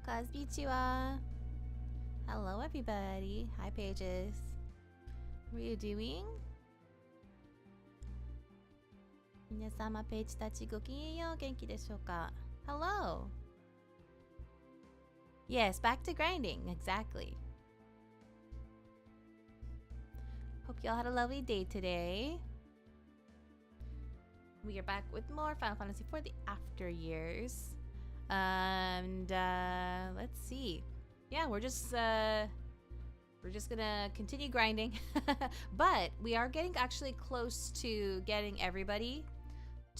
Konnichiwa. Hello, everybody. Hi, Pages. What are you doing? 皆様、ページたちごきげんよう。元気でしょうか? Hello. Yes, back to grinding. Exactly. Hope y'all had a lovely day today. We are back with more Final Fantasy for the after years. And let's see. Yeah, we're just gonna continue grinding. But we are getting actually close to getting everybody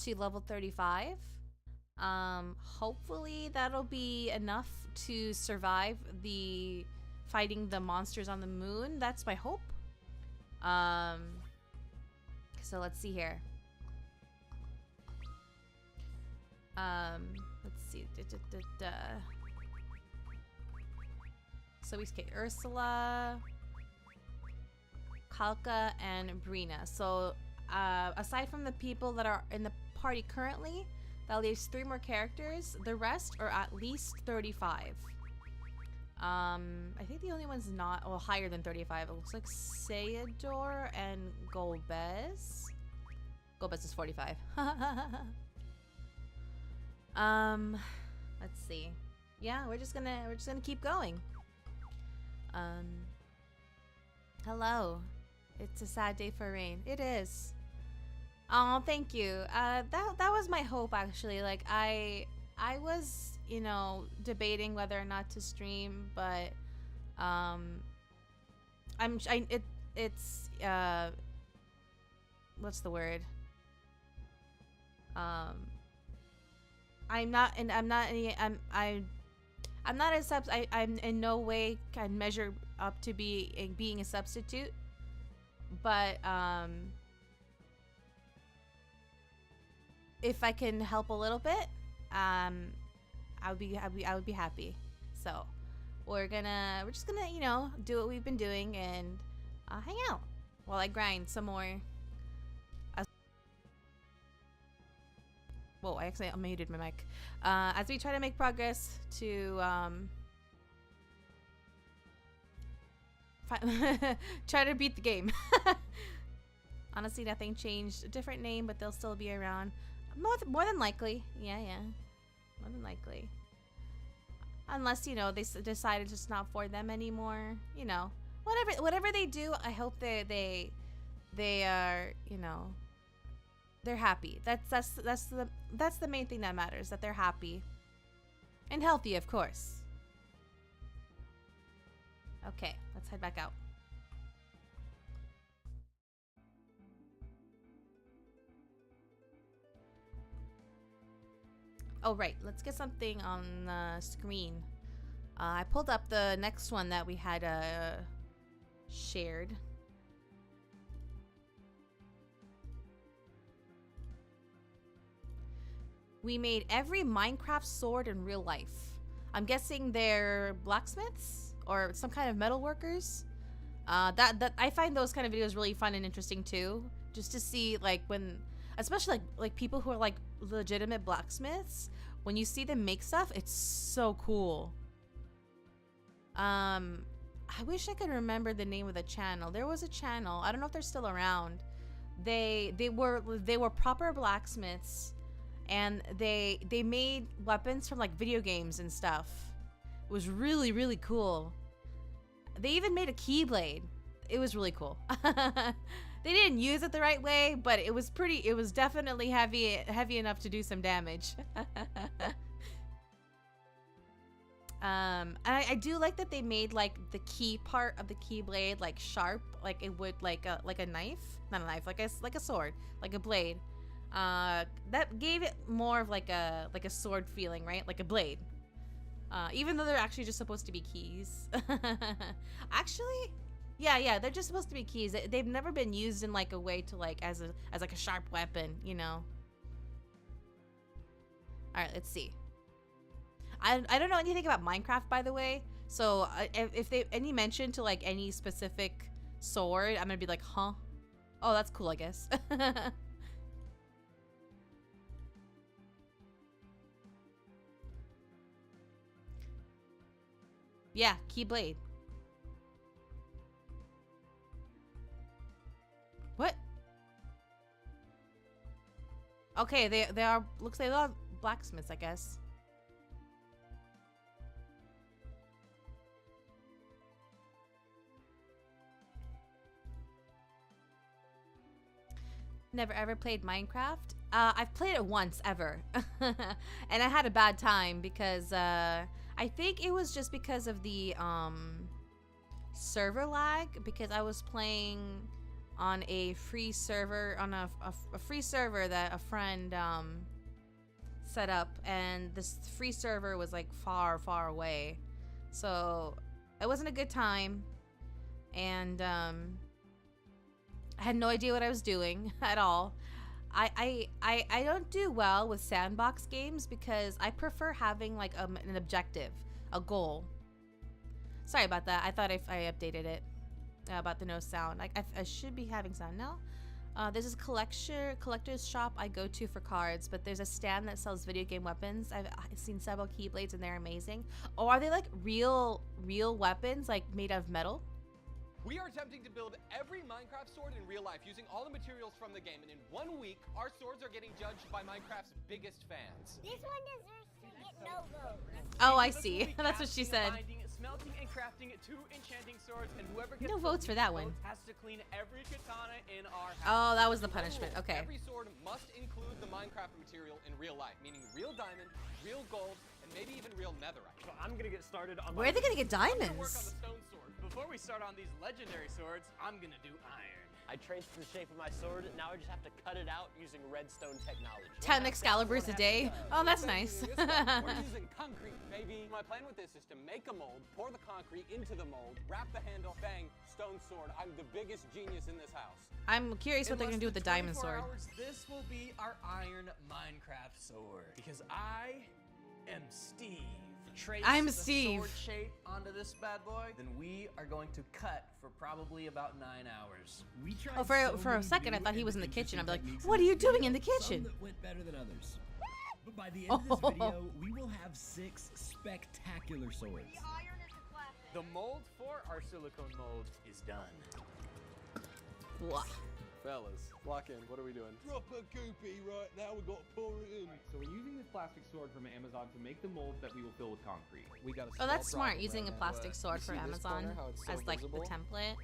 to level 35. Hopefully that'll be enough to survive the fighting the monsters on the moon. That's my hope. So let's see here. Let's see. So we get Ursula, Kalka, and Brina. So aside from the people that are in the party currently, that leaves 3 more characters. The rest are at least 35. I think the only one's not, well, higher than 35. It looks like Sayador and Golbez. Golbez is 45. Let's see. Yeah, we're just gonna keep going. Hello. It's a sad day for Rain. It is. Oh, thank you. That was my hope, actually. Like, I was, you know, debating whether or not to stream, but it's what's the word? I'm not I'm in no way can measure up to being a substitute, but if I can help a little bit, I would be happy. So we're just gonna, you know, do what we've been doing and hang out while I grind some more. Whoa, I actually unmuted my mic. As we try to make progress to try to beat the game. Honestly, nothing changed. A different name, but they'll still be around. More than likely. Yeah. More than likely. Unless, you know, they decided it's not for them anymore. You know, whatever they do, I hope they are, you know, they're happy. That's the main thing that matters, that they're happy. And healthy, of course. Okay, let's head back out. Oh, right. Let's get something on the screen. I pulled up the next one that we had shared. We made every Minecraft sword in real life. I'm guessing they're blacksmiths or some kind of metal workers. That I find those kind of videos really fun and interesting too. Just to see, like, when, especially like people who are like legitimate blacksmiths, when you see them make stuff, it's so cool. I wish I could remember the name of the channel. There was a channel. I don't know if they're still around. They were proper blacksmiths. And they made weapons from like video games and stuff. It was really, really cool. They even made a keyblade. It was really cool. They didn't use it the right way, but it was definitely heavy enough to do some damage. And I do like that they made like the key part of the keyblade like sharp, like it would like a knife, not a knife, like a sword, like a blade. That gave it more of like a sword feeling, right? Like a blade. Even though they're actually just supposed to be keys. Actually, yeah, they're just supposed to be keys. They've never been used in like a way to like as like a sharp weapon, you know. All right, let's see. I don't know anything about Minecraft, by the way. So if they any mention to like any specific sword, I'm gonna be like, huh? Oh, that's cool, I guess. Yeah, Keyblade. What? Okay, they are, looks like they are blacksmiths, I guess. Never ever played Minecraft. I've played it once ever. And I had a bad time because I think it was just because of the server lag, because I was playing on a free server, on a free server that a friend set up, and this free server was like far away, so it wasn't a good time, and I had no idea what I was doing at all. I don't do well with sandbox games because I prefer having like an objective, a goal. Sorry about that. I thought I updated it about the no sound. I should be having sound now. This is collector's shop I go to for cards, but there's a stand that sells video game weapons. I've seen several Keyblades and they're amazing. Oh, are they like real weapons, like made of metal? We are attempting to build every Minecraft sword in real life using all the materials from the game, and in 1 week, our swords are getting judged by Minecraft's biggest fans. This one deserves to get no votes. Oh, I see. That's what she said. Smelting and crafting 2 enchanting swords, and whoever gets No votes for that one. has to clean every katana in our house. Oh, that was the punishment. Okay. Every sword must include the Minecraft material in real life, meaning real diamond, real gold, and maybe even real netherite. So I'm gonna get started on. Where are they gonna get I'm gonna work on diamonds? the stone sword. Before we start on these legendary swords, I'm gonna do iron. I traced the shape of my sword, and now I just have to cut it out using redstone technology. 10 Excaliburs a day. Oh, that's nice. We're using concrete, baby. My plan with this is to make a mold, pour the concrete into the mold, wrap the handle, bang, stone sword. I'm the biggest genius in this house. I'm curious what they're gonna do with the diamond sword. This will be our iron Minecraft sword, because I am Steve. Trace I'm the Steve. sword shape onto this bad boy, then we are going to cut for probably about 9 hours. We tried Oh, so for a many second I new thought he and was in the kitchen. interesting I'd be like, techniques what are in you this doing in the video, kitchen? Some that went better than others. But by the end of this video, we will have 6 spectacular swords. The mold for our silicone mold is done. Blah. Fellas, lock in. What are we doing? Drop a goopy right now, we got to pour it in. So we're using this plastic sword from Amazon to make the mold that we will fill with concrete. We got a Oh, that's small smart, problem using a right now. plastic sword You for see this Amazon corner, how it's so as like the visible? template.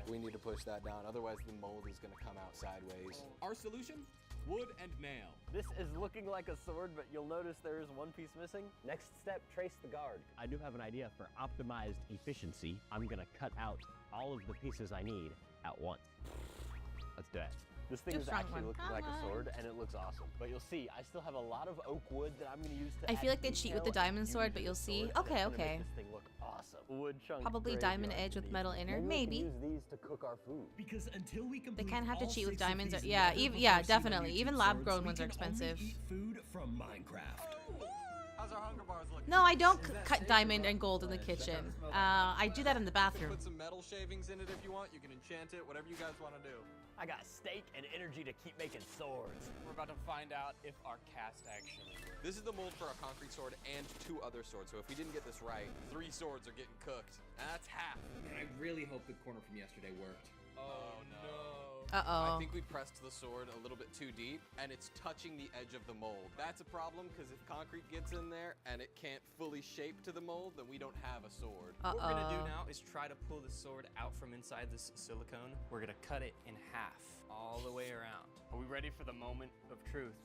We need to push that down, otherwise the mold is gonna come out sideways. Our solution? Wood and nail. This is looking like a sword, but you'll notice there is one piece missing. Next step, trace the guard. I do have an idea for optimized efficiency. I'm gonna cut out all of the pieces I need at once. Let's do it. This thing Do is front actually one. looking like a sword, and it looks awesome. But you'll see, I still have a lot of oak wood that I'm gonna use to I feel add like they cheat with the detail and diamond beauty sword, to but the you'll see. sword, and Okay, it's gonna okay. make this thing look awesome. Wood chunk Probably diamond graveyard edge with beneath. metal inner, We maybe. can use these to cook our food. Because until we They complete can't have to all cheat with 6 of diamonds. these Yeah, never even before yeah, seen on definitely. YouTube Even lab swords, grown we ones are can only expensive. eat food from Minecraft. How's our hunger bars looking? No, I don't cut diamond and gold in the kitchen. I do that in the bathroom. Put some metal shavings in it if you want. You can enchant it, whatever you guys want to do. I got steak and energy to keep making swords. We're about to find out if our cast actually works. This is the mold for a concrete sword and 2 other swords. So if we didn't get this right, 3 swords are getting cooked. That's half. Man, I really hope the corner from yesterday worked. Oh no. I Uh-oh. think we pressed the sword a little bit too deep and it's touching the edge of the mold. That's a problem because if concrete gets in there and it can't fully shape to the mold, then we don't have a sword. What we're gonna do Uh-oh. now is try to pull the sword out from inside this silicone. We're gonna cut it in half all the way around. Are we ready for the moment of truth?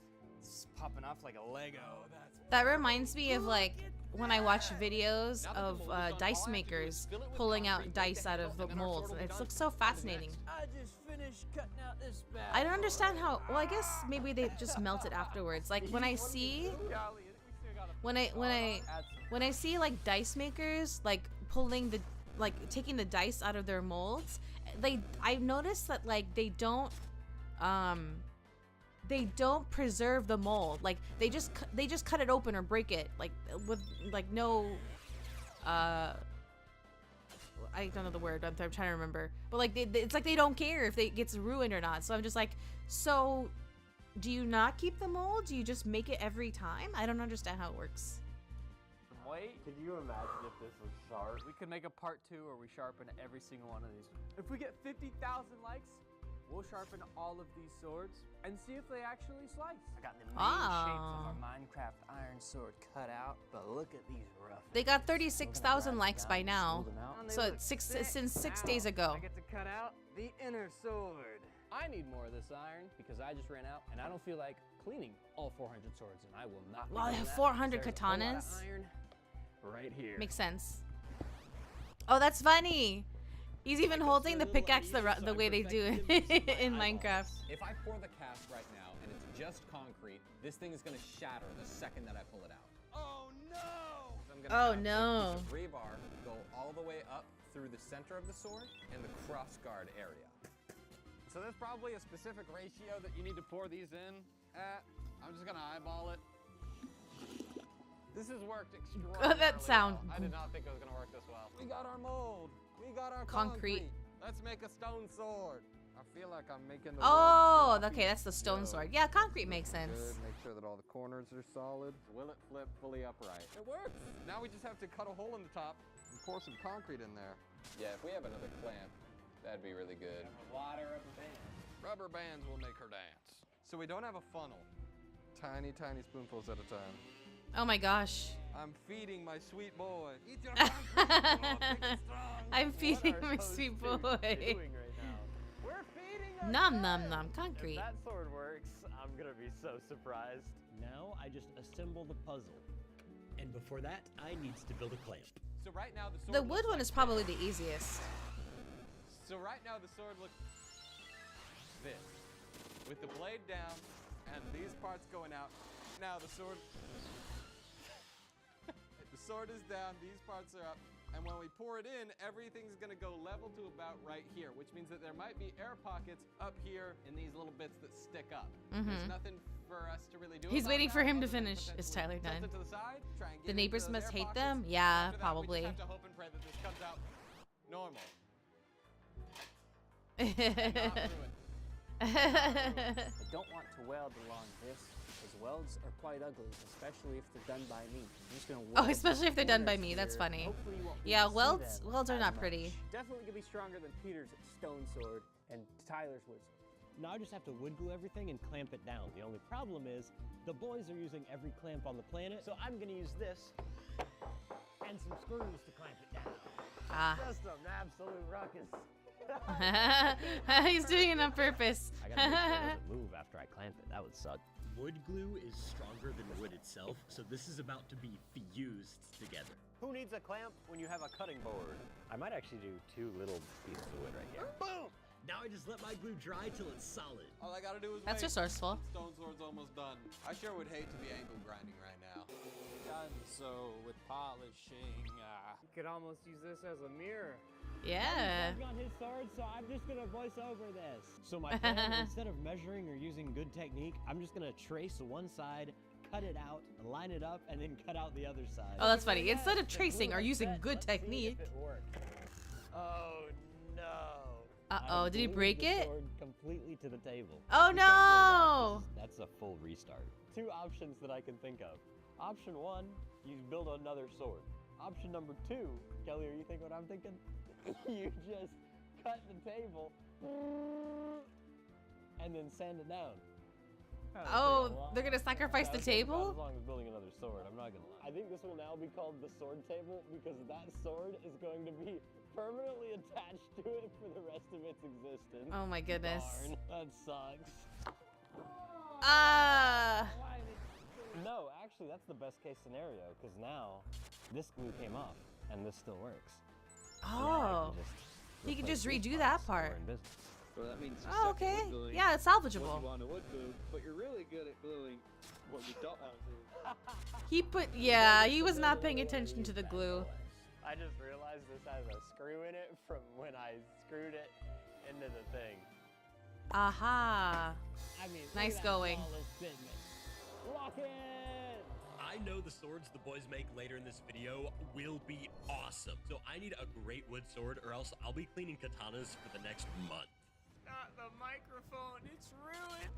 It's popping off like a Lego. That reminds me of like when I watch videos of dice makers pulling out dice out of the molds. It looks so fascinating. I just finished cutting out this bad. I don't understand how. Well, I guess maybe they just melt it afterwards. Like when I see when I see like dice makers like pulling the like taking the dice out of their molds, I've noticed that like they don't preserve the mold. Like they just cut it open or break it like with like no I don't know the word. I'm trying to remember. But like it's like they don't care if it gets ruined or not. So I'm just like, so do you not keep the mold? Do you just make it every time? I don't understand how it works. wait. Could you imagine if this was sharp? We could make a part 2 where we sharpen every single one of these. If we get 50,000 likes, we'll sharpen all of these swords and see if they actually slice. I got the main shapes of our Minecraft iron sword cut out, but look at these rough. They got 36,000 likes by now. So it's since 6 days ago. I get to cut out the inner sword. I need more of this iron because I just ran out and I don't feel like cleaning all 400 swords, and I will not. Well, I do have that. 400 There's a whole lot of katanas. iron right here. Makes sense. Oh, that's funny. He's even holding the pickaxe the way they do it in Minecraft. If I pour the cast right now and it's just concrete, this thing is gonna shatter the second that I pull it out. Oh no! So I'm gonna Oh, have no. a piece of rebar go all the way up through the center of the sword and the crossguard area. So there's probably a specific ratio that you need to pour these in at. I'm just gonna eyeball it. This has worked extraordinarily That sound. well. I did not think it was gonna work this well. We got our mold. We got our Concrete. Let's make a stone sword. I feel like I'm making the Oh, wood okay, that's the stone sword. Yeah, concrete makes sense. Good. Make sure that all the corners are solid. Will it flip fully upright? It works. Now we just have to cut a hole in the top and pour some concrete in there. Yeah, if we have another clamp, that'd be really good. A lot of rubber bands. Rubber bands will make her dance. So we don't have a funnel. Tiny, tiny spoonfuls at a time. Oh my gosh. I'm feeding my sweet boy. Eat your concrete, boy, big and strong. I'm feeding What my are those sweet two boy. doing right now? We're feeding our Nom nom friend. nom. If Concrete. that sword works, I'm gonna be so surprised. Now I just assemble the puzzle. And before that, I needs to build a clamp. So right now the sword The wood looks one like is probably the easiest. So right now the sword looks this, with the blade down and these parts going out. Now the sword is down, these parts are up, and when we pour it in, everything's gonna go level to about right here, which means that there might be air pockets up here in these little bits that stick up. There's nothing for us to really do. He's about waiting that for him to other than finish. Is potentially Tyler done? tilt it to the side, try and The get into neighbors those must air hate pockets. them? Yeah, After that, probably. We just have to hope and pray that this comes out normal. I don't want to weld along this, because welds are quite ugly, especially if they're done by me. I'm just gonna Oh, weld especially if they're done by corners me. That's here. funny. Hopefully you won't be Yeah, able to see welds them are as not much. pretty. Definitely gonna be stronger than Peter's stone sword and Tyler's wood sword. Now I just have to wood glue everything and clamp it down. The only problem is the boys are using every clamp on the planet, so I'm gonna use this and some screws to clamp it down. Ah. Just an absolute ruckus. He's doing it on purpose. I gotta make sure it doesn't move after I clamp it. That would suck. Wood glue is stronger than wood itself, so this is about to be fused together. Who needs a clamp when you have a cutting board? I might actually do 2 little pieces of wood right here. Boom! Now I just let my glue dry till it's solid. All I gotta do is That's wait. resourceful. Stone sword's almost done. I sure would hate to be angle grinding right now. Done so with polishing. You could almost use this as a mirror. Yeah. I've got his sword, so I'm just gonna voice over this. So my plan, instead of measuring or using good technique, I'm just gonna trace one side, cut it out, line it up, and then cut out the other side. Oh, that's funny. Instead of The tracing glue or is using set. good Let's see if technique. it works. Oh no. Uh-oh, I did he glued break the it? sword completely to the table. Oh, You can't go wrong. no! That's a full restart. 2 options that I can think of. Option 1, you build another sword. Option number 2, Kelly, are you thinking what I'm thinking? You just cut the table and then sand it down. Oh, they're gonna sacrifice the As table? long as building another sword, I'm not gonna lie. I think this will now be called the sword table because that sword is going to be permanently attached to it for the rest of its existence. Oh my goodness. Darn, that sucks. Ah. No, actually, that's the best case scenario because now this glue came off and this still works. Oh. He can just redo that part. So that means you Oh, suck at okay. wood gluing Yeah, it's what salvageable. you want to wood glue, but you're really good at gluing what we don't want to. He put, yeah, he was not paying attention to the glue. I just realized this has a screw in it from when I screwed it into the thing. Aha. I mean, look Nice at that going. flawless fitment. Lock it! I know the swords the boys make later in this video will be awesome, so I need a great wood sword or else I'll be cleaning katanas for the next month. Not the microphone, it's ruined.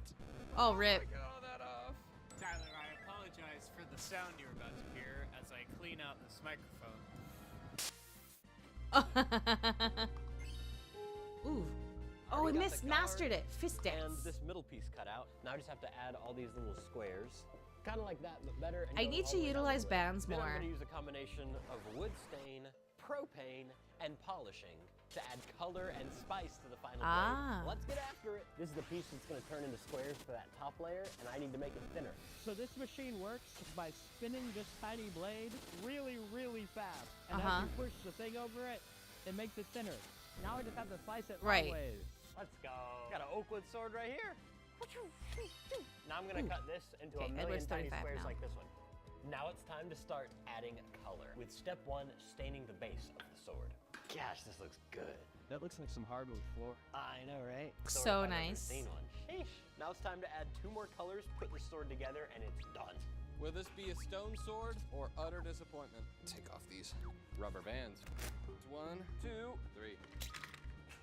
Oh, rip. Get all that off. Tyler, I apologize apologize for the sound you're about to hear as I clean out this microphone. Ooh. Oh, we mastered it. Fist dance. And this middle piece cut out. Now I just have to add all these little squares. Kind of like that, but better. And I need to utilize bands more. more. I'm going to use a combination of wood stain, propane, and polishing to add color and spice to the final blade. Let's get after it. This is the piece that's going to turn into squares for that top layer, and I need to make it thinner. So this machine works by spinning this tiny blade really, really fast. And as you push the thing over it, it makes it thinner. Now I just have to slice it my way. Let's go. Got an oak wood sword right here. Now I'm going to cut this into a million tiny squares like this one. Now it's time to start adding color with step 1, staining the base of the sword. Gosh, this looks good. That looks like some hardwood floor. I know, right? So nice. Seen one. Sheesh. Now it's time to add 2 more colors, put the sword together, and it's done. Will this be a stone sword or utter disappointment? Take off these rubber bands. 1, 2, 3.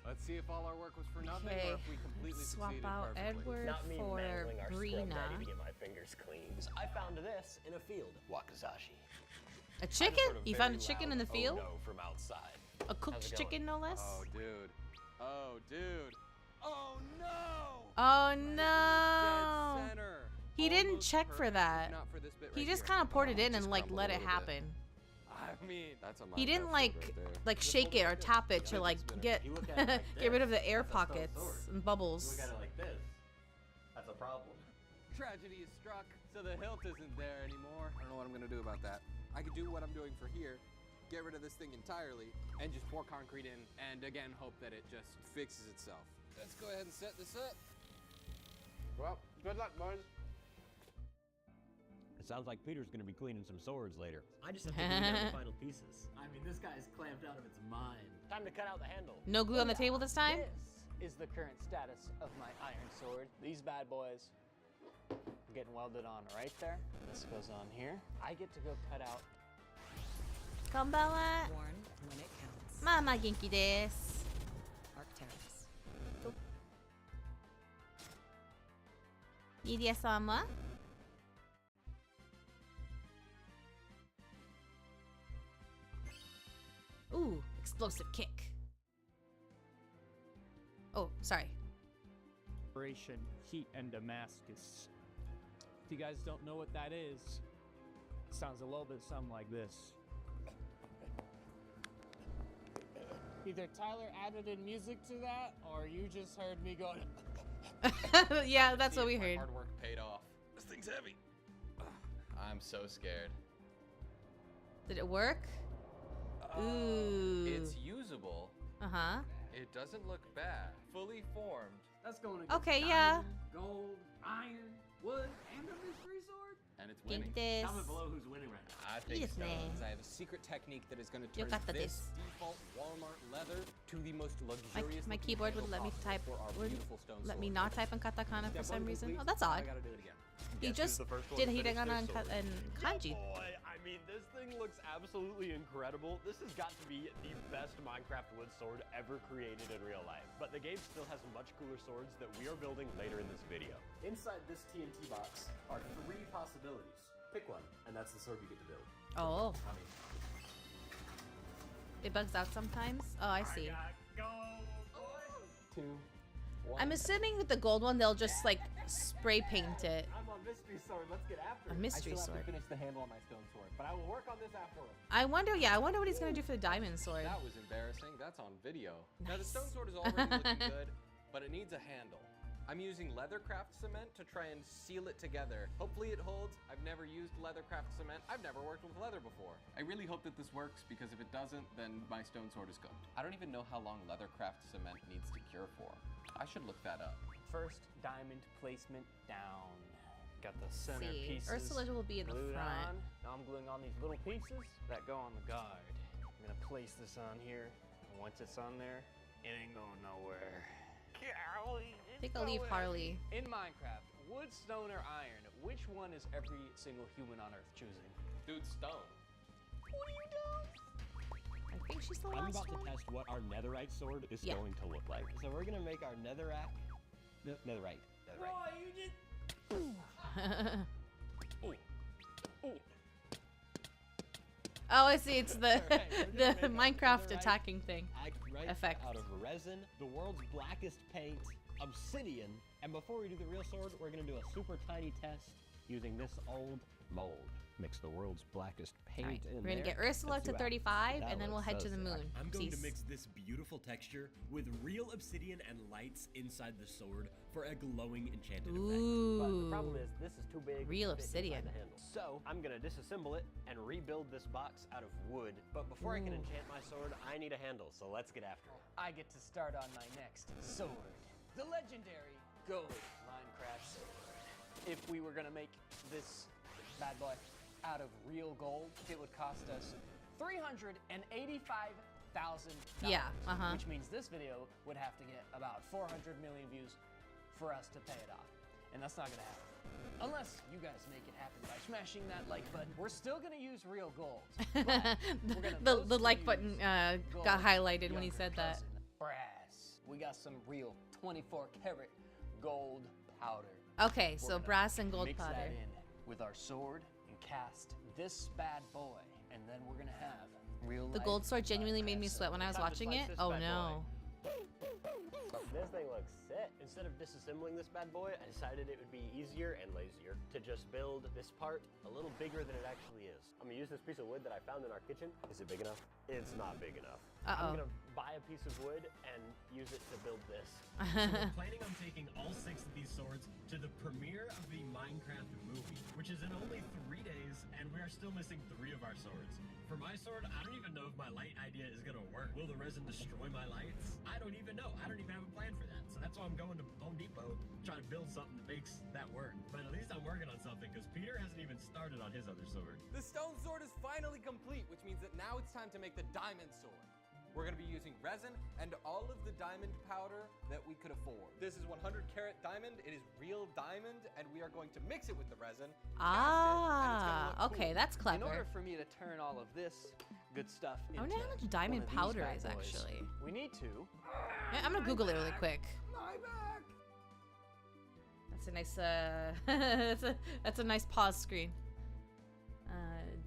Let's see if all our work was for nothing or if we completely Swap succeeded out perfectly. Edward Not me for mangling our scrub Brina. daddy to get my fingers clean. I found this in a field. Wakizashi. A chicken? You found a chicken in the field? Oh no, from outside. A cooked chicken, no less? Oh, dude. Oh, dude. Oh, no! Oh, no! Dead center. He didn't Almost check for perfect, that. not for this bit He right just here. kind of poured it in Just and like crumbled let a it little bit. happen. I mean, that's a He didn't Minecraft like sword right there. like shake it or tap it to like get You look at it like get rid this, of the air that's a stone pockets sword. and You bubbles. look at it like this. That's a problem. Tragedy is struck, so the hilt isn't there anymore. I don't know what I'm gonna do about that. I could do what I'm doing for here, get rid of this thing entirely, and just pour concrete in, and again hope that it just fixes itself. Let's go ahead and set this up. Well, good luck, boys. It sounds like Peter's gonna be cleaning some swords later. I just have to clean out the final pieces. I mean, this guy's clamped out of its mind. Time to cut out the handle. No glue on the table this time? This is the current status of my iron sword. These bad boys are getting welded on right there. This goes on here. I get to go cut out. Konbanwa. Warn when it counts. Mama genki desu. Arcteryx. リリアさんは Ooh, explosive kick. Oh, sorry. Operation Heat and Damascus. If you guys don't know what that is, it sounds a little bit something like this. Either Tyler added in music to that, or you just heard me going. Yeah, that's what we My heard. hard work paid off. This thing's heavy. I'm so scared. Did it work? Ooh. It's usable. Uh-huh. It doesn't look bad. Fully formed. That's going to Okay, yeah. gold, iron, wood, and a mystery sword. And it's winning. Genki desu. Comment below who's winning right now. I think Yes, man. stones. I have a secret technique that is going to turn Yokata this desu. default Walmart leather to the most luxurious. My looking keyboard handle would let me possible type. for our Would beautiful stone let me sword. not type in katakana for Step some one reason. complete. Oh, that's I odd. gotta do it again. He Guess who's just the first one did to finish hiragana their sword? and kanji. Boy, I mean, this thing looks absolutely incredible. This has got to be the best Minecraft wood sword ever created in real life. But the game still has much cooler swords that we are building later in this video. Inside this TNT box are 3 possibilities. Pick one, and that's the sword you get to build. Oh, I mean, it bugs out sometimes. Oh, I see. go, 2, 1. I'm assuming with the gold one, they'll just like spray paint it. I'm on mystery sword. Let's get after A it. mystery I still sword. have to finish the handle on my stone sword, but I will work on this afterwards. I wonder, yeah, I wonder what he's gonna do for the diamond sword. That was embarrassing. That's on video. Now the Nice. stone sword is already looking good, but it needs a handle. I'm using leathercraft cement to try and seal it together. Hopefully it holds. I've never used leathercraft cement. I've never worked with leather before. I really hope that this works because if it doesn't, then my stone sword is cooked. I don't even know how long leathercraft cement needs to cure for. I should look that up. First diamond placement down. Got the center See, pieces Ursula will be in the glued front. on. Now I'm gluing on these little pieces that go on the guard. I'm gonna place this on here. And once it's on there, it ain't going nowhere. Golly, I think I'll leave Harley. In Minecraft, wood, stone, or iron, which one is every single human on Earth choosing? Dude, stone. I think she's the I'm last about one. to test what our netherite sword is Yeah. going to look like. So we're gonna make our netherite. Netherite. Boy, you just... Oh, Oh, I see. It's the Right, the Minecraft right. attacking thing. Right Effect. out of resin, the world's blackest paint, obsidian. And before we do the real sword, we're gonna do a super tiny test using this old mold. Mix the world's blackest paint All right, in we're gonna there. get Ursula Let's to see 35, that and then we'll looks head so to the sick. moon. I'm going to Peace. mix this beautiful texture with real obsidian and lights inside the sword for a glowing enchanted effect. But the Ooh. problem is this is too big. Real to fit inside obsidian. the handle. So I'm gonna disassemble it and rebuild this box out of wood. But before I can Ooh. enchant my sword, I need a handle. So let's get after it. I get to start on my next sword. The legendary gold Minecraft sword. If we were gonna make this bad boy out of real gold, it would cost us $385,000. Yeah, uh-huh. Which means this video would have to get about 400 million views for us to pay it off. And that's not gonna happen. Unless you guys make it happen by smashing that like button. We're still gonna use real gold. But we're gonna the mostly like use button gold got highlighted when he younger said that. cousin, brass. We got some real 24 karat gold powder. Okay, We're so gonna brass and gold mix powder. that in with our sword and cast this bad boy, and then we're gonna have real. The life gold sword genuinely made me Minecraft sweat when I was Time to watching slice it. this Oh bad no. This thing looks sick. Instead of disassembling this bad boy, I decided it would be easier and lazier to just build this part a little bigger than it actually is. I'm gonna use this piece of wood that I found in our kitchen. Is it big enough? It's not big enough. Uh-oh. I'm gonna buy a piece of wood and use it to build this. So we're planning on taking all 6 of these swords to the premiere of the Minecraft movie, which is in only 3 days, and we are still missing 3 of our swords. For my sword, I don't even know if my light idea is gonna work. Will the resin destroy my lights? I don't even know. I don't even have a plan for that. So that's why I'm going to Home Depot, trying to build something that makes that work. But at least I'm working on something, because Peter hasn't even started on his other sword. The stone sword is finally complete, which means that now it's time to make the diamond sword. We're gonna be using resin and all of the diamond powder that we could afford. This is 100 karat diamond. It is real diamond, and we are going to mix it with the resin. Ah, okay, that's In order clever. for me to turn all of this good stuff I into wonder how much diamond one of these powder bad is boys, actually. we need to. Yeah, I'm gonna Google it really quick. My back! That's a nice that's a nice pause screen.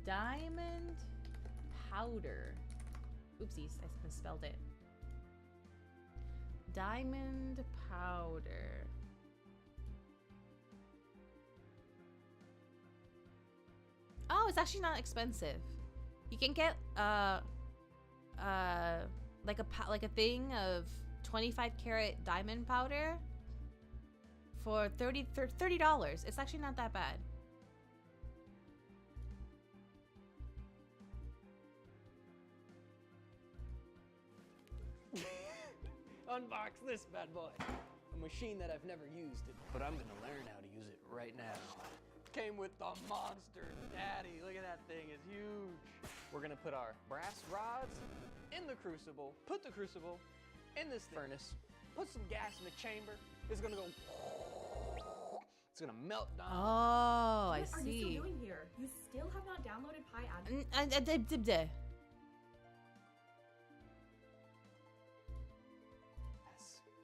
Diamond powder. Oopsies, I misspelled it. Diamond powder. Oh, it's actually not expensive. You can get like a thing of 25 karat diamond powder for $30. It's actually not that bad. Unbox this bad boy. A machine that I've never used, but I'm gonna learn how to use it right now. Came with the monster daddy. Look at that thing, it's huge. We're gonna put our brass rods in the crucible, put the crucible in this furnace, put some gas in the chamber. It's gonna go, it's gonna melt down. Oh, I What are you see. still doing here? You still have not downloaded Pi Ad.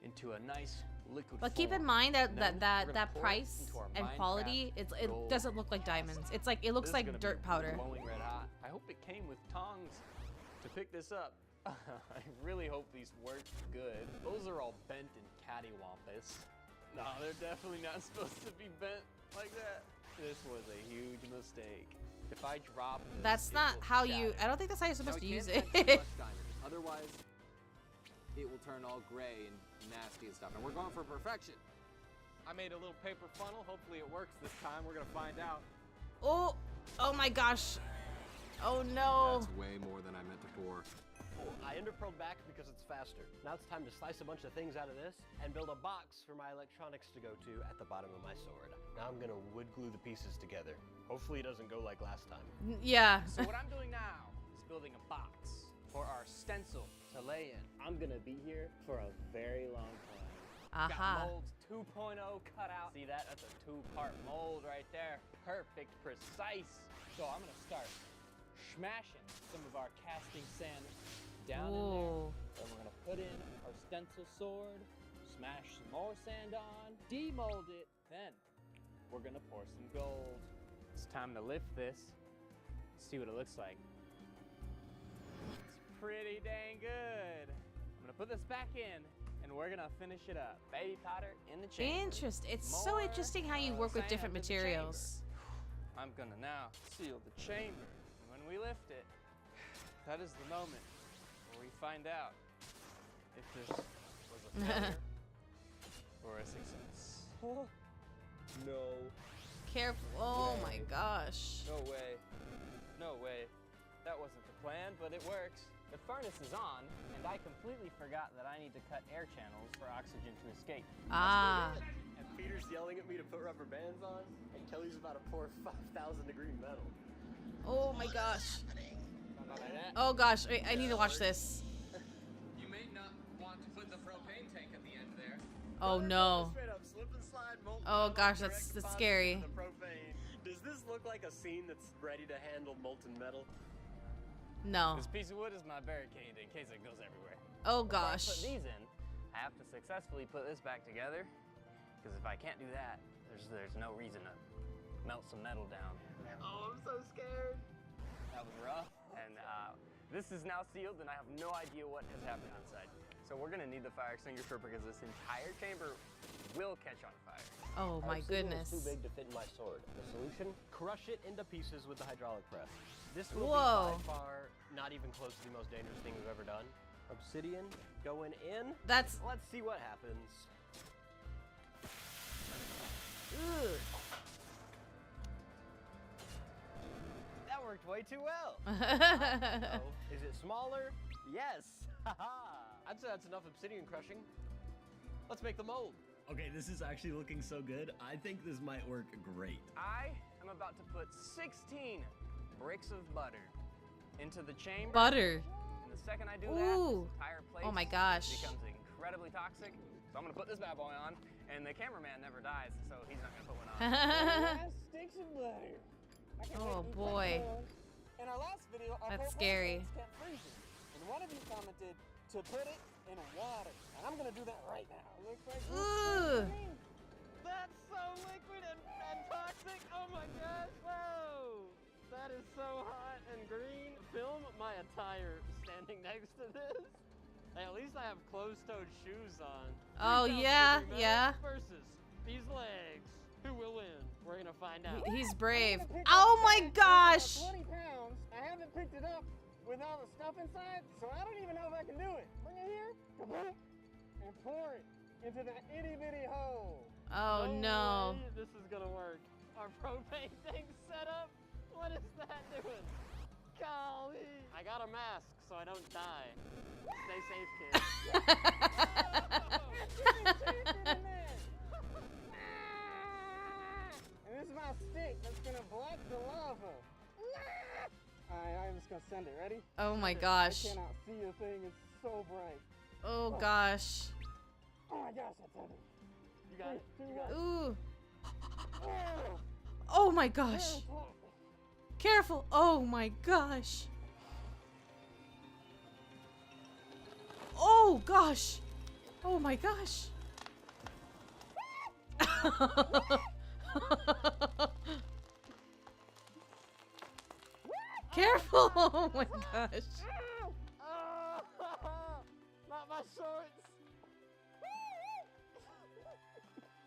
Into a nice liquid But keep in form. mind that Then we're gonna that pour it price into our and Minecraft quality, it gold doesn't look like diamonds. It's like it looks This is like gonna dirt be powder. glowing red hot. I hope it came with tongs to pick this up. I really hope these work good. Those are all bent and cattywampus. No, they're definitely not supposed to be bent like that. This was a huge mistake. If I drop this, That's it not will how you. shatter. I don't think that's how you're Now, supposed to we use can't it. add too much diamond, otherwise it will turn all gray and nasty and stuff. And we're going for perfection. I made a little paper funnel. Hopefully it works this time. We're gonna find out. Oh my gosh. Oh no. That's way more than I meant to pour. Oh, I underpearled back because it's faster. Now it's time to slice a bunch of things out of this and build a box for my electronics to go to at the bottom of my sword. Now I'm gonna wood glue the pieces together. Hopefully it doesn't go like last time. Yeah. So what I'm doing now is building a box for our stencil to lay in. I'm gonna be here for a very long time. Aha. Got molds 2.0 cut out. See that? That's a 2-part mold right there. Perfect, precise. So I'm gonna start smashing some of our casting sand down in there. Ooh. Then we're gonna put in our stencil sword, smash some more sand on, demold it. Then we're gonna pour some gold. It's time to lift this. See what it looks like. It's pretty dang good. I'm gonna put this back in, and we're gonna finish it up. Baby powder in the chamber. Interesting. It's so interesting how you work with different materials. I'm gonna now seal the chamber. And when we lift it, that is the moment where we find out if this was a failure or a success. No. Careful. Oh my gosh. No way. No way. That wasn't the plan, but it works. The furnace is on, and I completely forgot that I need to cut air channels for oxygen to escape. Ah. And Peter's yelling at me to put rubber bands on, and Kelly's about to pour 5,000 degree metal. Oh my gosh. Oh gosh, wait, I need to watch this. You may not want to put the propane tank at the end there. Oh no. Straight up slip and slide molten Oh metal, gosh, direct that's deposit scary. into the propane. Does this look like a scene that's ready to handle molten metal? No. This piece of wood is my barricade in case it goes everywhere. Oh Before I gosh. put these in, I have to successfully put this back together, because if I can't do that, there's no reason to melt some metal down. Oh, I'm so scared. That was rough, and this is now sealed, and I have no idea what has happened inside. So we're gonna need the fire extinguisher because this entire chamber will catch on fire. Oh my goodness. It's too big to fit in my sword. The solution? Crush it into pieces with the hydraulic press. This will Whoa. be by far not even close to the most dangerous thing we've ever done. Obsidian going in. That's. Let's see what happens. Ugh. That worked way too well. Oh, is it smaller? Yes. I'd say that's enough obsidian crushing. Let's make the mold. Okay, this is actually looking so good. I think this might work great. I am about to put 16 bricks of butter into the chamber. Butter. And the second I do Ooh. that, this entire place Oh my gosh. becomes incredibly toxic. So I'm gonna put this bad boy on, and the cameraman never dies, so he's not gonna put one on. Sticks of butter. Oh boy. In our last video, our That's propane scary. tanks kept freezing, and one of you commented to put it in water, and I'm gonna do that right now. Looks like Ooh. that's so liquid and toxic. Oh my gosh! Whoa! That is so hot and green. Film my attire standing next to this. Hey, at least I have closed-toed shoes on. Oh 3,000 yeah, degree metal yeah. Versus these legs. Who will win? We're gonna find out. He's brave. I'm gonna pick Oh up my this gosh. about 20 pounds. I haven't picked it up with all the stuff inside, so I don't even know if I can do it. Bring it here, and pour it into that itty-bitty hole. Oh no. way this is gonna work. Our propane tank's set up. What is that doing? Golly. I got a mask so I don't die. Stay safe, kids. And this is my stick that's gonna block the lava. Alright, I'm just gonna send it. Ready? Oh my I gosh. cannot see a thing. It's so bright. Oh gosh. Oh my gosh, that's heavy. You got it. You got it. Ooh. Oh my gosh. Careful. Oh my gosh. Oh gosh. Oh my gosh. Careful. Oh my gosh. Not my shorts.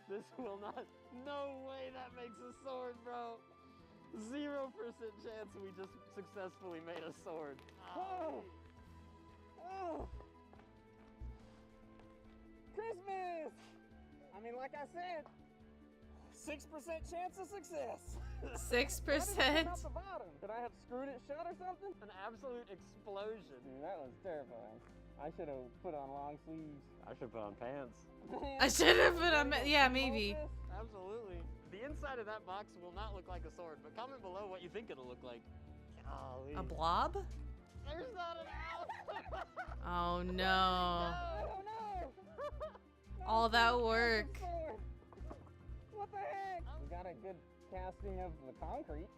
This will not. No way that makes a sword, bro. 0% chance we just successfully made a sword. Oh. Oh. Christmas! I mean, like I said, 6% chance of success. 6%. Off the bottom. Could I have screwed it shut or something? An absolute explosion. Dude, that was terrifying. I should have put on long sleeves. I should put on pants. I should have put on. Yeah, maybe. Absolutely. The inside of that box will not look like a sword, but comment below what you think it'll look like. Golly. A blob? There's not an owl. Oh no. Oh no. All that work. What the heck? We got a good casting of the concrete.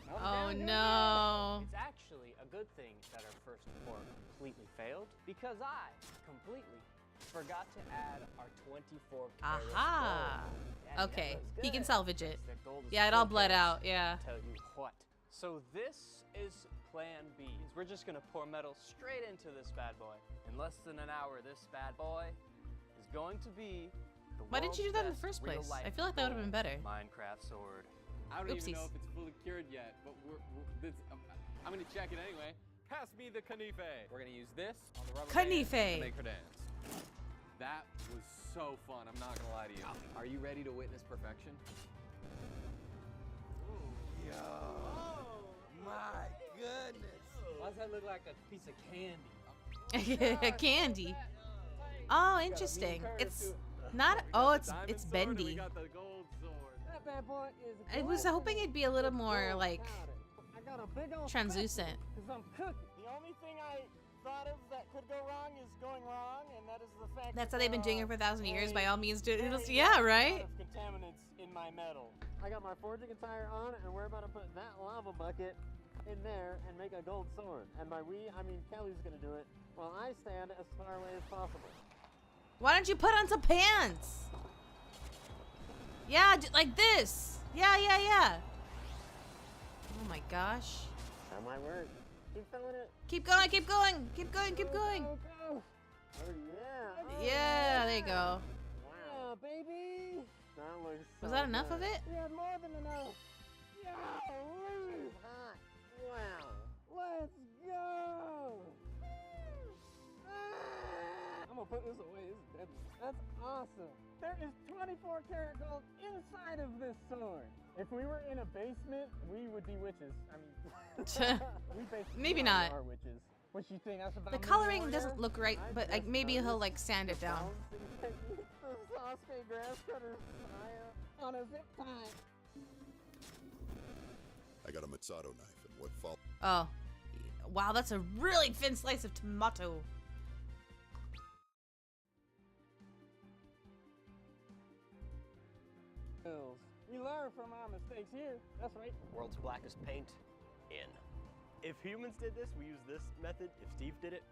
Oh no. It's actually a good thing that our first pour completely failed, because I completely Forgot to add our 24 Aha. Yeah, Okay, that he can good. salvage it. That gold is Yeah, it all full bled carats. out. Yeah. Tell you what. So this is Plan B. We're just gonna pour metal straight into this bad boy. In less than an hour, this bad boy is going to be the Why didn't you do that in the world's first best place? I real-life feel like that would have been better. Minecraft sword. I don't even Oopsies. know if it's fully cured yet, but I'm gonna check it anyway. Pass me the knife. We're gonna use this on the rubber band Knife. to make her dance. That was so fun. I'm not gonna lie to you. Are you ready to witness perfection? Yo. My goodness. Why does that look like a piece of candy? Candy. Oh, interesting. It's not. Oh, it's bendy. Got the gold sword. That bad boy is I was hoping it'd be a little more like I got a big old translucent. because I'm cooking. The only thing I thought of that could go wrong is going wrong, and that is the fact That's that how they've been doing it for 1,000 years. By all means, do it. very Yeah, right. lot of contaminants in my metal. I got my forging attire on, and we're about to put that lava bucket in there and make a gold sword. And by we, I mean Kelly's gonna do it while I stand as far away as possible. Why don't you put on some pants? Yeah, like this. Yeah. Oh my gosh. That might work. Keep filling it. Keep going. Keep going. Keep going. Keep going. Go, go. Oh yeah. Yeah, there you go. Wow, baby. That looks Was so that enough of good. it? We had more than enough. Yeah, really hot. Wow. Let's go. I'm gonna put this away. This is deadly. That's awesome. There is 24 karat gold inside of this sword. If we were in a basement, we would be witches. I mean, we basically Maybe not. are witches. What you think? That's about The me, coloring warrior? doesn't look right, but like maybe he'll like sand it down. The Sasuke grass cutter on a zip tie. I got a Matsudo knife, and what follows? Oh, wow, that's a really thin slice of tomato. We learn from our mistakes here. That's right. World's blackest paint in. If humans did this, we use this method. If Steve did it,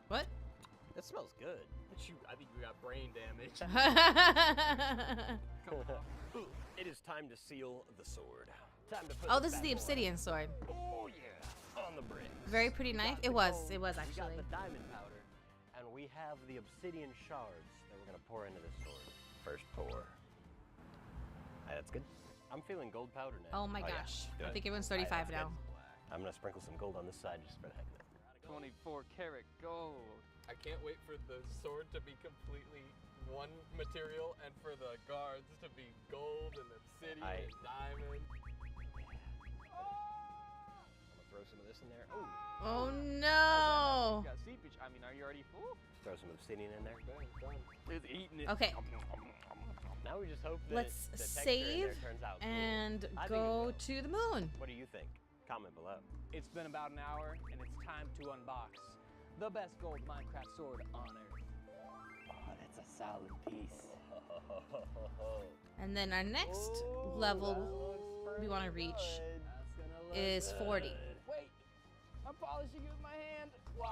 What? that smells good. But I think you got brain damage. It is time to seal the sword. Time to put Oh, this this is bad the boy obsidian sword. Oh yeah, on the brick. Very pretty knife. It was actually. We got the diamond powder, and we have the obsidian shards that we're gonna pour into this sword. First pour. That's good. I'm feeling gold powder now. Oh my yeah. gosh. I Good. think everyone's Alright, 35 that's now. good. I'm gonna sprinkle some gold on this side just for the heck of it. 24 karat gold. I can't wait for the sword to be completely one material and for the guards to be gold and obsidian and diamond. I'm gonna throw some of this in there. Oh. Oh no. You got seepage. I mean, are you already full? Throw some obsidian in there. It's eating it. Okay. Now we just hope that Let's the texture in save there turns out cool. and I think it go will. to the moon. What do you think? Comment below. It's been about an hour, and it's time to unbox the best gold Minecraft sword on Earth. Oh, that's a solid piece. And then our next level we want to reach is 40. Wait, I'm polishing it with my hand. Whoa,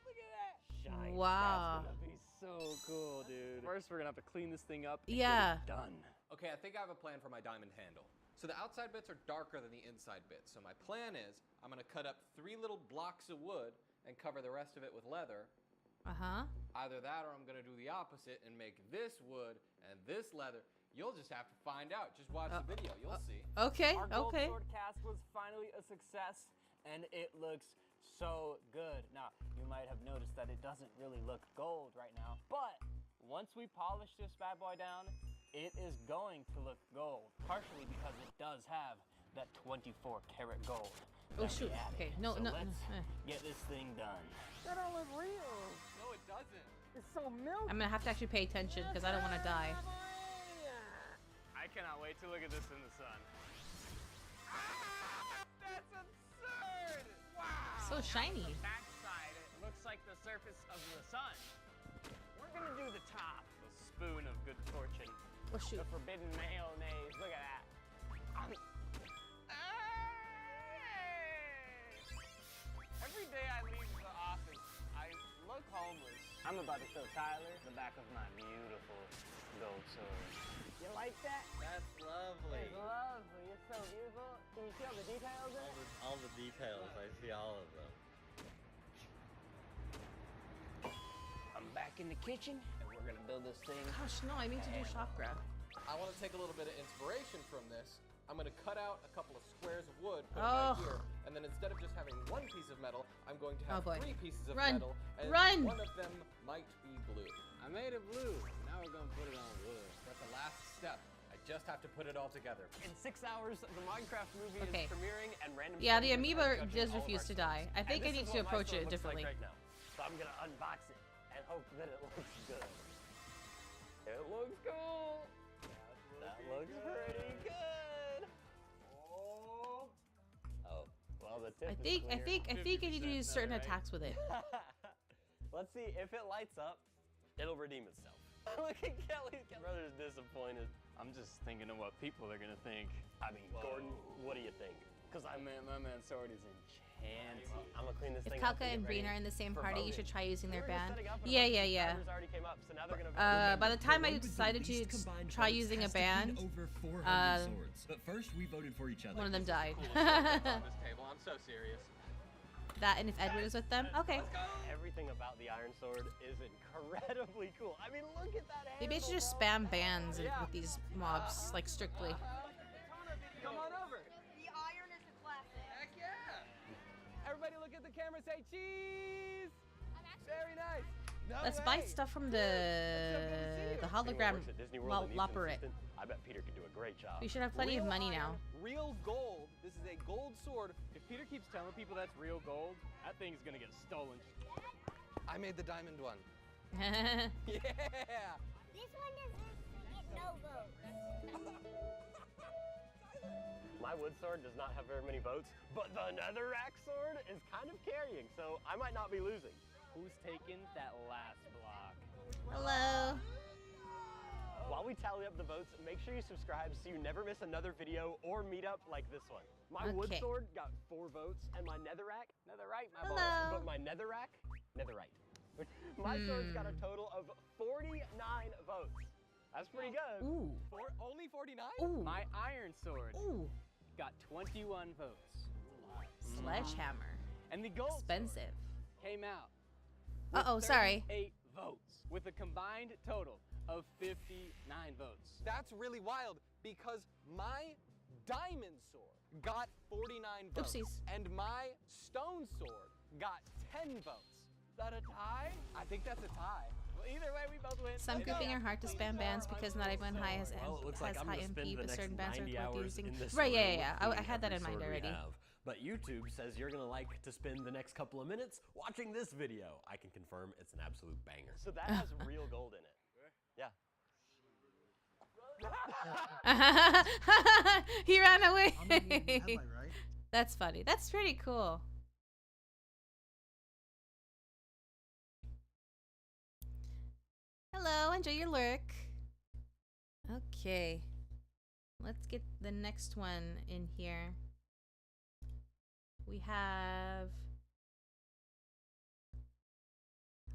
look at that. Shine. Wow. That's gonna be so cool, dude. First, we're gonna have to clean this thing up. And Yeah. Get it done. Okay, I think I have a plan for my diamond handle. So the outside bits are darker than the inside bits. So my plan is I'm gonna cut up 3 little blocks of wood and cover the rest of it with leather. Uh-huh. Either that or I'm gonna do the opposite and make this wood and this leather. You'll just have to find out. Just watch the video, you'll see. Okay, Our gold okay. sword cast was finally a success, and it looks so good. Now, you might have noticed that it doesn't really look gold right now, but once we polish this bad boy down, it is going to look gold, partially because it does have that 24 karat gold. Oh that we shoot. added. Okay, no, So no. let's get this thing done. That don't look real. No, it doesn't. It's so milky. I'm gonna have to actually pay attention because I don't want to die. I cannot wait to look at this in the sun. That's absurd. Wow. So shiny. The backside, it looks like the surface of the sun. We're gonna do the top. The spoon of good fortune. Oh shoot. The forbidden mayonnaise. Look at that. Every day I leave the office, I look homeless. I'm about to show Tyler the back of my beautiful gold sword. You like that? That's lovely. It's lovely. It's so beautiful. Can you see all the details in it? All the details, I see all of them. I'm back in the kitchen, and we're gonna build this thing. Gosh, no, I need to do chakra. I want to take a little bit of inspiration from this. I'm going to cut out a couple of squares of wood, put them right here, and then instead of just having one piece of metal, I'm going to have 3 pieces of metal, and one of them might be blue. I made it blue. Now we're gonna put it on wood. That's the last step. I just have to put it all together. In 6 hours, the Minecraft movie is premiering, and random. Yeah, the amoeba does refuse to die. I think I need to approach it differently. Right now. So I'm gonna unbox it and hope that it looks good. It looks cool. That looks pretty good. Well, the tip I think I need to use certain attacks with it. Let's see if it lights up. It'll redeem itself. Look at Kelly. Brother's disappointed. I'm just thinking of what people are gonna think. I mean, Gordon, what do you think? Because my man's sword is enchanted. I'm gonna clean this If thing Kalka up and Breen are in the same party, you should try using their band. Yeah. By the time I decided to try using a band, but first we voted for each other. one of them died. on this table. I'm so serious. That and if Edward is with them, okay. Everything about the Iron Sword is incredibly cool. I mean, look at that. Maybe I should just spam bands with these mobs, like strictly. Come on over. The iron is a classic. Heck yeah! Everybody look at the camera, say cheese! Very nice. Let's buy stuff from the hologram Loperate. I bet Peter could do a great job. We should have plenty of money now. Real gold. This is a gold sword. If Peter keeps telling people that's real gold, that thing's gonna get stolen. I made the diamond one. Yeah! This one deserves to get no votes. My wood sword does not have very many votes, but the netherrack sword is kind of carrying, so I might not be losing. Who's taking that last block? Hello. While we tally up the votes, make sure you subscribe so you never miss another video or meetup like this one. My wood sword got 4 votes, and my netherrack, netherite, my balls, but my netherrack, netherite. My sword's got a total of 49 votes. That's pretty good. Ooh. Only 49? Ooh. My iron sword got 21 votes. Sledgehammer. And the gold expensive came out. Sorry. 8 votes with a combined total of 59 votes. That's really wild because my diamond sword got 49 votes. Oopsies. And my stone sword got 10 votes. Is that a tie? I think that's a tie. Well, either way, we both win. Some grouping are hard to spam bands because not everyone has high MP, but certain bands are worth using. Right, yeah. I had that in mind already. But YouTube says you're gonna like to spend the next couple of minutes watching this video. I can confirm it's an absolute banger. So that has real gold in it. Yeah. He ran away. That's funny. That's pretty cool. Hello, enjoy your lurk. Okay. Let's get the next one in here. We have...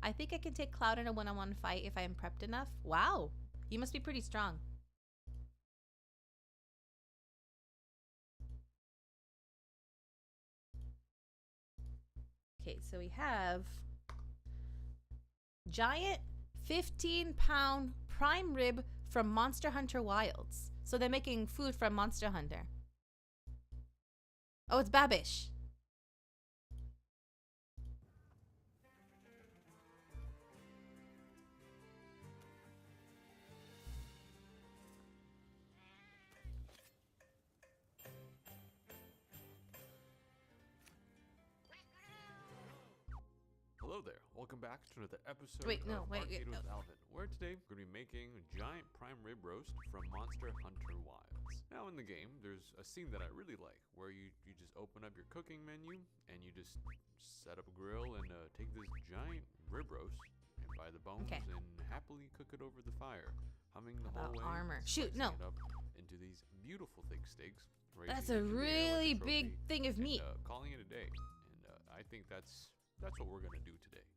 I think I can take Cloud in a one-on-one fight if I am prepped enough. Wow. You must be pretty strong. Okay, so we have giant 15-pound prime rib from Monster Hunter Wilds. So they're making food from Monster Hunter. Oh, it's Babish. Hello there, welcome back to another episode Wait, of Arcade with Alvin, where today we're going to be making a giant prime rib roast from Monster Hunter Wilds. Now in the game, there's a scene that I really like, where you just open up your cooking menu, and you just set up a grill and take this giant rib roast, and buy the bones, and happily cook it over the fire, humming the whole way. Armor. Shoot, no. It up into these beautiful thick steaks. That's a really big thing of meat. Calling it a day, and I think that's what we're gonna do today.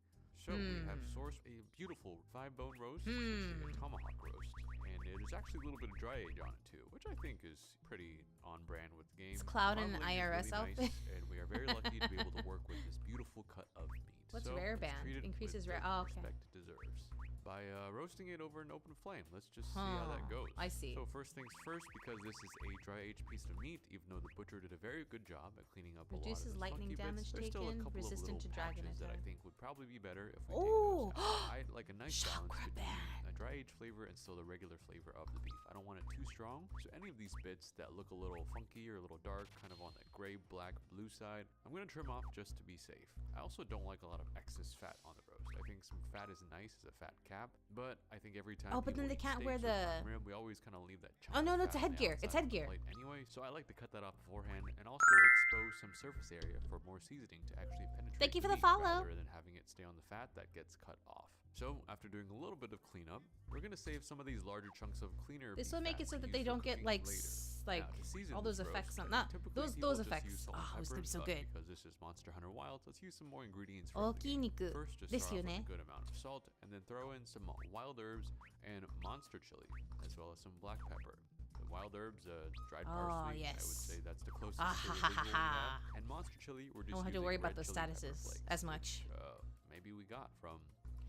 So we have sourced a beautiful 5-bone roast, essentially a tomahawk roast, and there's actually a little bit of dry age on it too, which I think is pretty on brand with the game. It's Cloud in an Marbling is IRS really outfit. nice, and we are very lucky to be able to work with this beautiful cut of meat. What's so rare let's band? treat it Increases with rare. the Oh, okay. respect it deserves. By roasting it over an open flame. Let's just see how that goes. I see. So first things first, because this is a dry-aged piece of meat, even though the butcher did a very good job at cleaning up a lot of Reduces the lightning funky damage bits, there's still a taken, couple resistant of to little dragon patches that I attack. think would probably be better if we Oh! take those out. I like a nice balance between a dry-aged flavor and still the regular flavor of the beef. I don't want it too strong, so any of these bits that look a little funky or a little dark, kind of on that gray, black, blue side, I'm gonna trim off just to be safe. I also don't like a lot of excess fat on the roast. I think some fat is nice as a fat cap, but I think every time But then they can't wear the... rib, we always kind of leave that chunk Oh, no, of it's a fat on the headgear. It's outside of the headgear. plate anyway, so I like to cut that off beforehand and also expose some surface area for more seasoning to actually penetrate Thank you for the meat follow. rather than having it stay on the fat that gets cut off. So after doing a little bit of cleanup, we're gonna save some of these larger chunks of cleaner This beef will make fat it so to that use they for don't get cooking like later. Now, to season all those this effects roast, on not typically those people just effects. use salt and Oh, it's gonna be pepper, so but good. because this is Monster Hunter Wilds, let's use some more ingredients from the game. 大きい肉 First, just です start よ off with ね a good amount of salt, and then throw in some wild herbs and monster chili, as well as some black pepper. The wild herbs, dried parsley, I would say that's the closest to the visual we have. And monster chili, we're just I don't have to using worry about red the chili pepper statuses flakes, as much. which, maybe we got from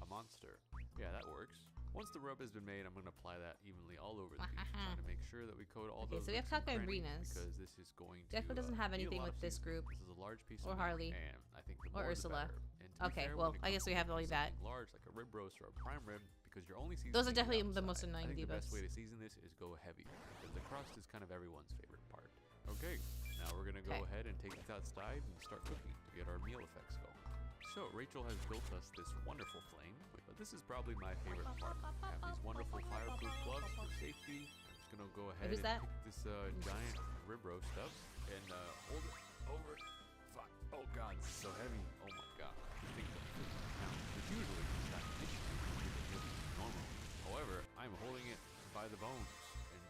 a monster. Yeah, that works. Once the rub has been made, I'm going to apply that evenly all over the beef, trying to make sure that we coat all those So we have nooks and Kako and crannies, Brinas. because this is going to Deco doesn't have need a anything lot with of this seasoning. group. This is a large piece Or of meat, Harley. and I think the Or more Ursula. the better. And to be Okay, fair, well, when it I guess comes we have only that. something large, like a rib roast or a prime rib, because you're only seasoning Those are the definitely the outside. most annoying I think the divas. best way to season this is go heavy, because the crust is kind of everyone's favorite part. Okay, now we're going to go ahead and take this outside and start cooking to get our meal effects going. So Rachel has built us this wonderful flame, but this is probably my favorite part. I have these wonderful fireproof gloves for safety. I'm just gonna go ahead and pick this giant rib roast up and hold it over. Fuck. Oh god, this is so heavy. Oh my god. I think that's 50 pounds, which usually is not an issue because it's really normal. However, I'm holding it by the bones, and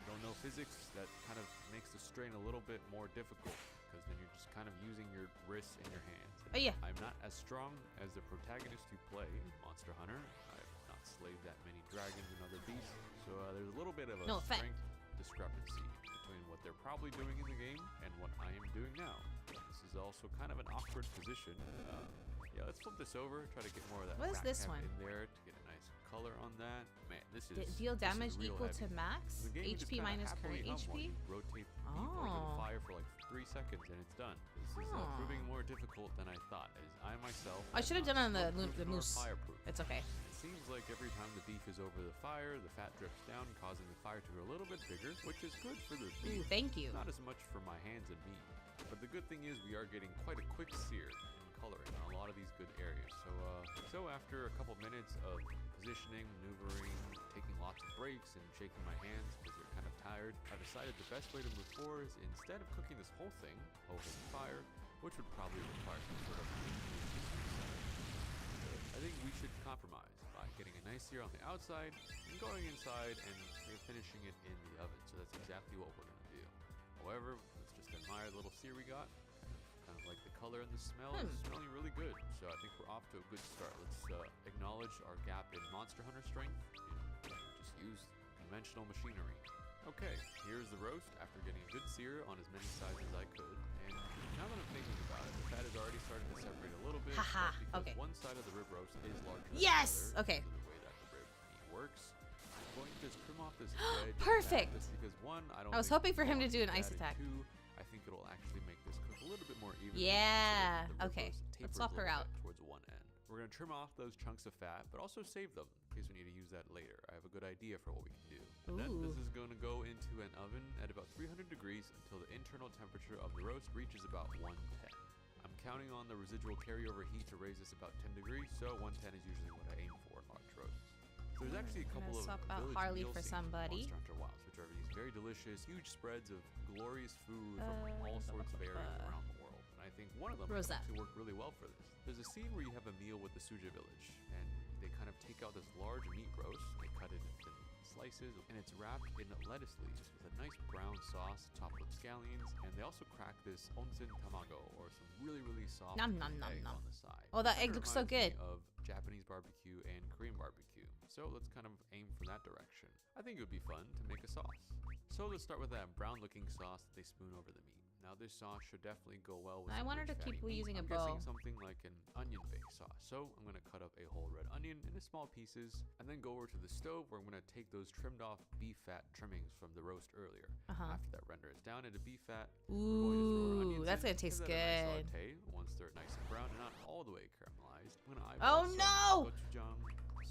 don't know physics, that kind of makes the strain a little bit more difficult, because then you're just kind of using your wrists and your hands. And I'm not as strong as the protagonist who play Monster Hunter. I've not slayed that many dragons and other beasts, so there's a little bit of a strength discrepancy between what they're probably doing in the game and what I am doing now. This is also kind of an awkward position. Yeah, let's flip this over, try to get more of that What is this cap one? in there to get a nice color on that. Man, this is Deal damage real equal heavy. to max? The game HP minus current HP? Rotate the beef like on fire for like 3 seconds and it's done. This is proving more difficult than I thought, as I myself I should have done it on the moose. Fireproof. It's okay. It seems like every time the beef is over the fire, the fat drips down, causing the fire to go a little bit bigger, which is good for the beef. Ooh, thank you. Not as much for my hands and meat. But the good thing is we are getting quite a quick sear in coloring on a lot of these good areas. So after a couple minutes of positioning, maneuvering, taking lots of breaks, and shaking my hands because they're kind of tired, I decided the best way to move forward is instead of cooking this whole thing over the fire, which would probably require some sort of I think we should compromise by getting a nice sear on the outside and going inside and finishing it in the oven. So that's exactly what we're going to do. However, let's just admire the little sear we got. Kind of like the color and the smell is smelling really good. So I think we're off to a good start. Let's acknowledge our gap in Monster Hunter strength and just use conventional machinery. Okay, here's the roast after getting a good sear on as many sides as I could. And now that I'm thinking about it, the fat is already starting to separate a little bit. Because one side of the rib roast is larger than the other. Okay. The way that the rib meat works. I'm going to just trim off this wedge. Perfect. Just because one, I was hoping for him to do an ice attack. Two, I think it'll actually make this cook a little bit more evenly. Yeah. Okay. Let's swap her out. Towards one end. We're going to trim off those chunks of fat, but also save them in case we need to use that later. I have a good idea for what we can do. And then this is going to go into an oven at about 300 degrees until the internal temperature of the roast reaches about 110. I'm counting on the residual carryover heat to raise this about 10 degrees, so 110 is usually what I aim for in large roasts. So there's actually a couple of swap out village Harley meal for scenes somebody. in Monster Hunter Wilds, which are these very delicious, huge spreads of glorious food from all sorts of areas around the world. And I think one of them can actually work really well for this. There's a scene where you have a meal with the Suja village, and they kind of take out this large meat roast, they cut it into slices, and it's wrapped in lettuce leaves with a nice brown sauce topped with scallions, and they also crack this onsen tamago, or some really soft Nom, nom, nom, egg nom. on the side. Oh, that egg Kinda looks so reminds me good. of Japanese barbecue and Korean barbecue, so let's kind of aim for that direction. I think it would be fun to make a sauce. So let's start with that brown looking sauce that they spoon over the meat. Now this sauce should definitely go well with I some want her rich to keep fatty meat. using a I'm bow. guessing something like an onion-based sauce. So I'm gonna cut up a whole red onion into small pieces, and then go over to the stove where I'm gonna take those trimmed off beef fat trimmings from the roast earlier. After that renders down into beef fat, Ooh, that's gonna taste give that a good. nice saute. Once they're nice and brown and not all the way caramelized, I'm gonna Oh, eyeball no! some gochujang,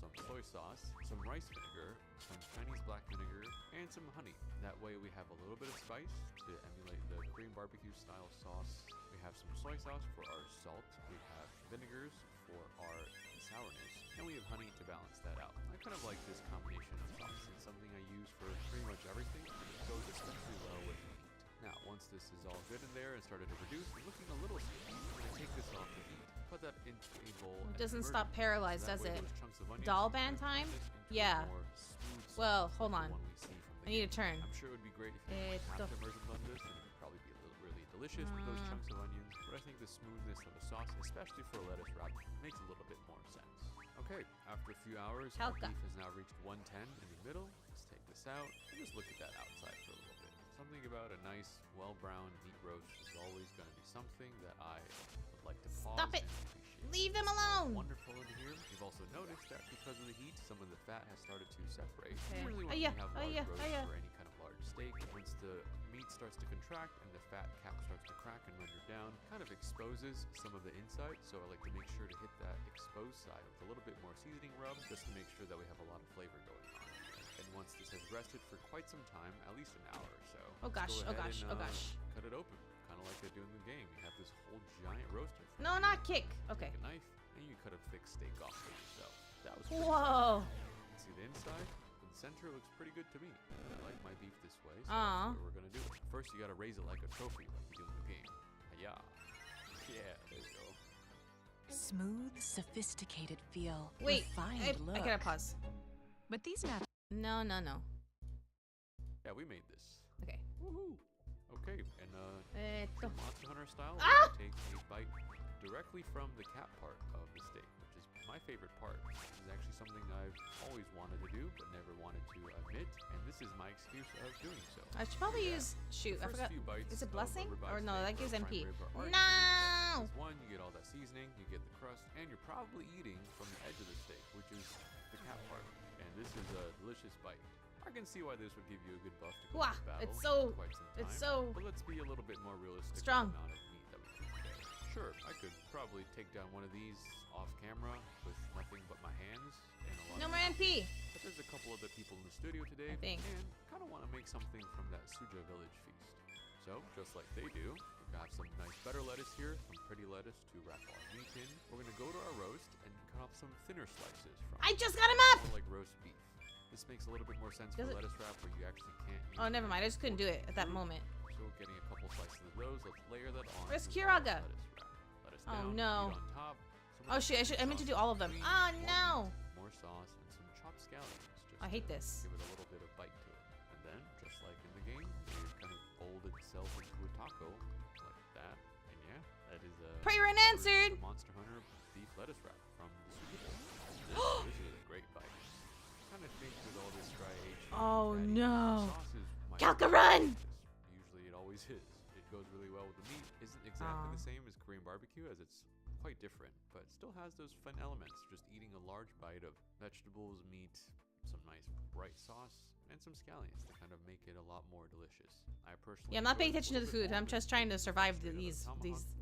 some soy sauce, some rice vinegar, some Chinese black vinegar, and some honey. That way we have a little bit of spice to emulate the Korean barbecue style sauce. We have some soy sauce for our salt. We have vinegars for our sourness, and we have honey to balance that out. I kind of like this combination of sauce. It's something I use for pretty much everything, and it goes especially well with meat. Now, once this is all good in there and started to reduce and looking a little sticky, I'm going to take this off the meat, put that into a bowl. It doesn't stop paralyzed, does it? Doll Doll band time? Yeah. Well, hold on. I need to turn. I'm sure it would be great if you have to immersion blend this, and it would probably be really delicious with those chunks of onions. But I think the smoothness of the sauce, especially for a lettuce wrap, makes a little bit more sense. Okay, after a few hours, our beef has now reached 110 in the middle. Let's take this out and just look at that outside for a little bit. Something about a nice, well-browned meat roast is always going to be something that I would like to pause Stop it! and appreciate. Leave them alone! Wonderful in here. You've also noticed that because of the heat, some of the fat has started to separate. Okay. Usually when you have large roast or any kind of large steak, once the meat starts to contract and the fat cap starts to crack and render down, kind of exposes some of the inside. So I like to make sure to hit that exposed side with a little bit more seasoning rub, just to make sure that we have a lot of flavor going on. And once this has rested for quite some time, at least an hour or so, oh gosh, oh gosh, oh gosh. cut it open, kind of like they do in the game. You have this whole giant roaster. No, not kick. Okay. Take a knife, and you cut a thick steak off for yourself. That was whoa. See the inside? The center looks pretty good to me. I like my beef this way, so that's what we're gonna do. First, you gotta raise it like a trophy, like you do in the game. Yeah, there you go. Smooth, sophisticated feel. Wait, refined look. I gotta pause. But these maps. No. Yeah, we made this. Okay. Woohoo! Okay, and Monster Hunter style, Ah! we're gonna take a bite directly from the cap part of the steak, which is my favorite part. This is actually something I've always wanted to do, but never wanted to admit, and this is my excuse of doing so. I should probably use. Shoot, I forgot. Is it blessing? Or no, that gives MP. No! One, you get all that seasoning, you get the crust, and you're probably eating from the edge of the steak, which is the cap part. And this is a delicious bite. I can see why this would give you a good buff to go into battle it's so, for quite some time, it's so but let's be a little bit more realistic strong. with the amount of meat that we can today. Sure, I could probably take down one of these off camera with nothing but my hands and a lot No of more MP. But there's a couple other people in the studio today, I think. and kind of want to make something from that Suja village feast. So, just like they do, we got some nice butter lettuce here, some pretty lettuce to wrap our meat in. We're gonna go to our roast and cut off some thinner slices from I just got him up! more like roast beef. This makes a little bit more sense for lettuce wrap where you actually can't use Oh, never mind. I just couldn't do it at that moment. So getting a couple slices of those, let's layer that on. Where's to our Kiraga? lettuce Oh down, no. meat on top, Oh shit, I meant to do all of them. Oh no! more sauce and some chopped scallions. Just I hate this. give it a little bit of bite to it. And then, just like in the game, you kind of fold itself into a taco like that. And yeah, that is Prayer unanswered! Monster Hunter beef lettuce wrap from the Super Bowl. This is a great bite. Kind of think with all this dry aged. Oh no! Sauce is my Calcarun! Usually it always is. It goes really well with the meat. Isn't exactly the same as Korean barbecue, as it's quite different, but still has those fun elements. Just eating a large bite of vegetables, meat, some nice bright sauce, and some scallions to kind of make it a lot more delicious. I personally. Yeah, I'm not paying enjoy attention to the food. I'm just trying to survive these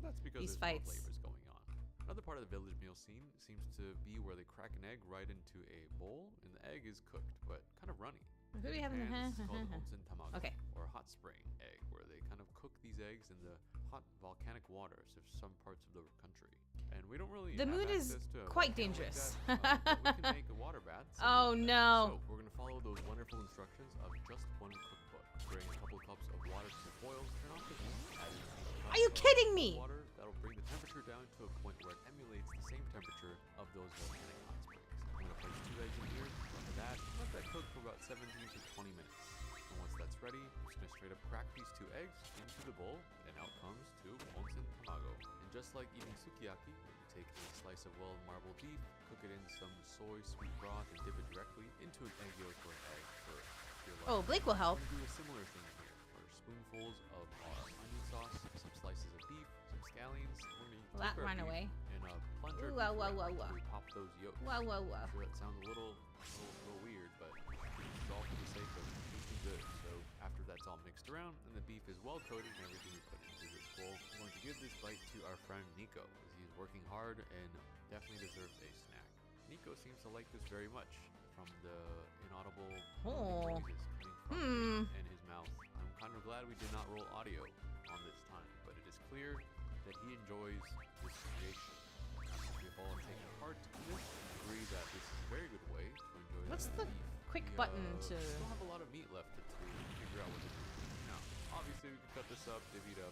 That's because these there's fights. more flavors going on. Another part of the village meal scene seems to be where they crack an egg right into a bowl, and the egg is cooked, but kind of runny. Who do we have in the This is called onsen tamago, Okay. or hot spring egg, where they kind of cook these eggs in the hot volcanic waters of some parts of the country. And we don't really The have mood is access to a quite volcano dangerous. like that, but we can make a water bath. Oh no! So we're gonna follow those wonderful instructions of just one cookbook. Bring a couple cups of water to the boil, turn off the heat, add in a Are you cup of kidding me? water that'll bring the temperature down to a point where it emulates the same temperature of those volcanic hot springs. I'm gonna place 2 eggs in here, run that, let that cook for about 17 to 20 minutes. And once that's ready, I'm just gonna straight up crack these 2 eggs into the bowl, and out comes 2 onsen tamago. And just like eating sukiyaki, you take a slice of well-marbled beef, cook it in some soy sweet broth, and dip it directly into an egg yolk or an egg for your life. Oh, Blake will help. We're gonna do a similar thing here. We're spoonfuls of our onion sauce, some slices of beef, some scallions. We're gonna Well, that dip our ran beef away. in a plunger. Ooh, whoa, whoa, whoa, whoa. We pop those yolks. Whoa, whoa, whoa. I'm sure that sounds a little weird, but it's all for the sake of tasting good. So after that's all mixed around and the beef is well coated and everything we put into this bowl, we're going to give this bite to our friend Nico, as he's working hard and definitely deserves a snack. Nico seems to like this very much. From the inaudible noises coming from him and his mouth, I'm kind of glad we did not roll audio on this time, but it is clear that he enjoys this creation. We've all taken part in this, agree that this is a very good way to enjoy What's the the beef. quick We, button to... still have a lot of meat left to figure out what to do. Now, obviously we can cut this up, divvy it up.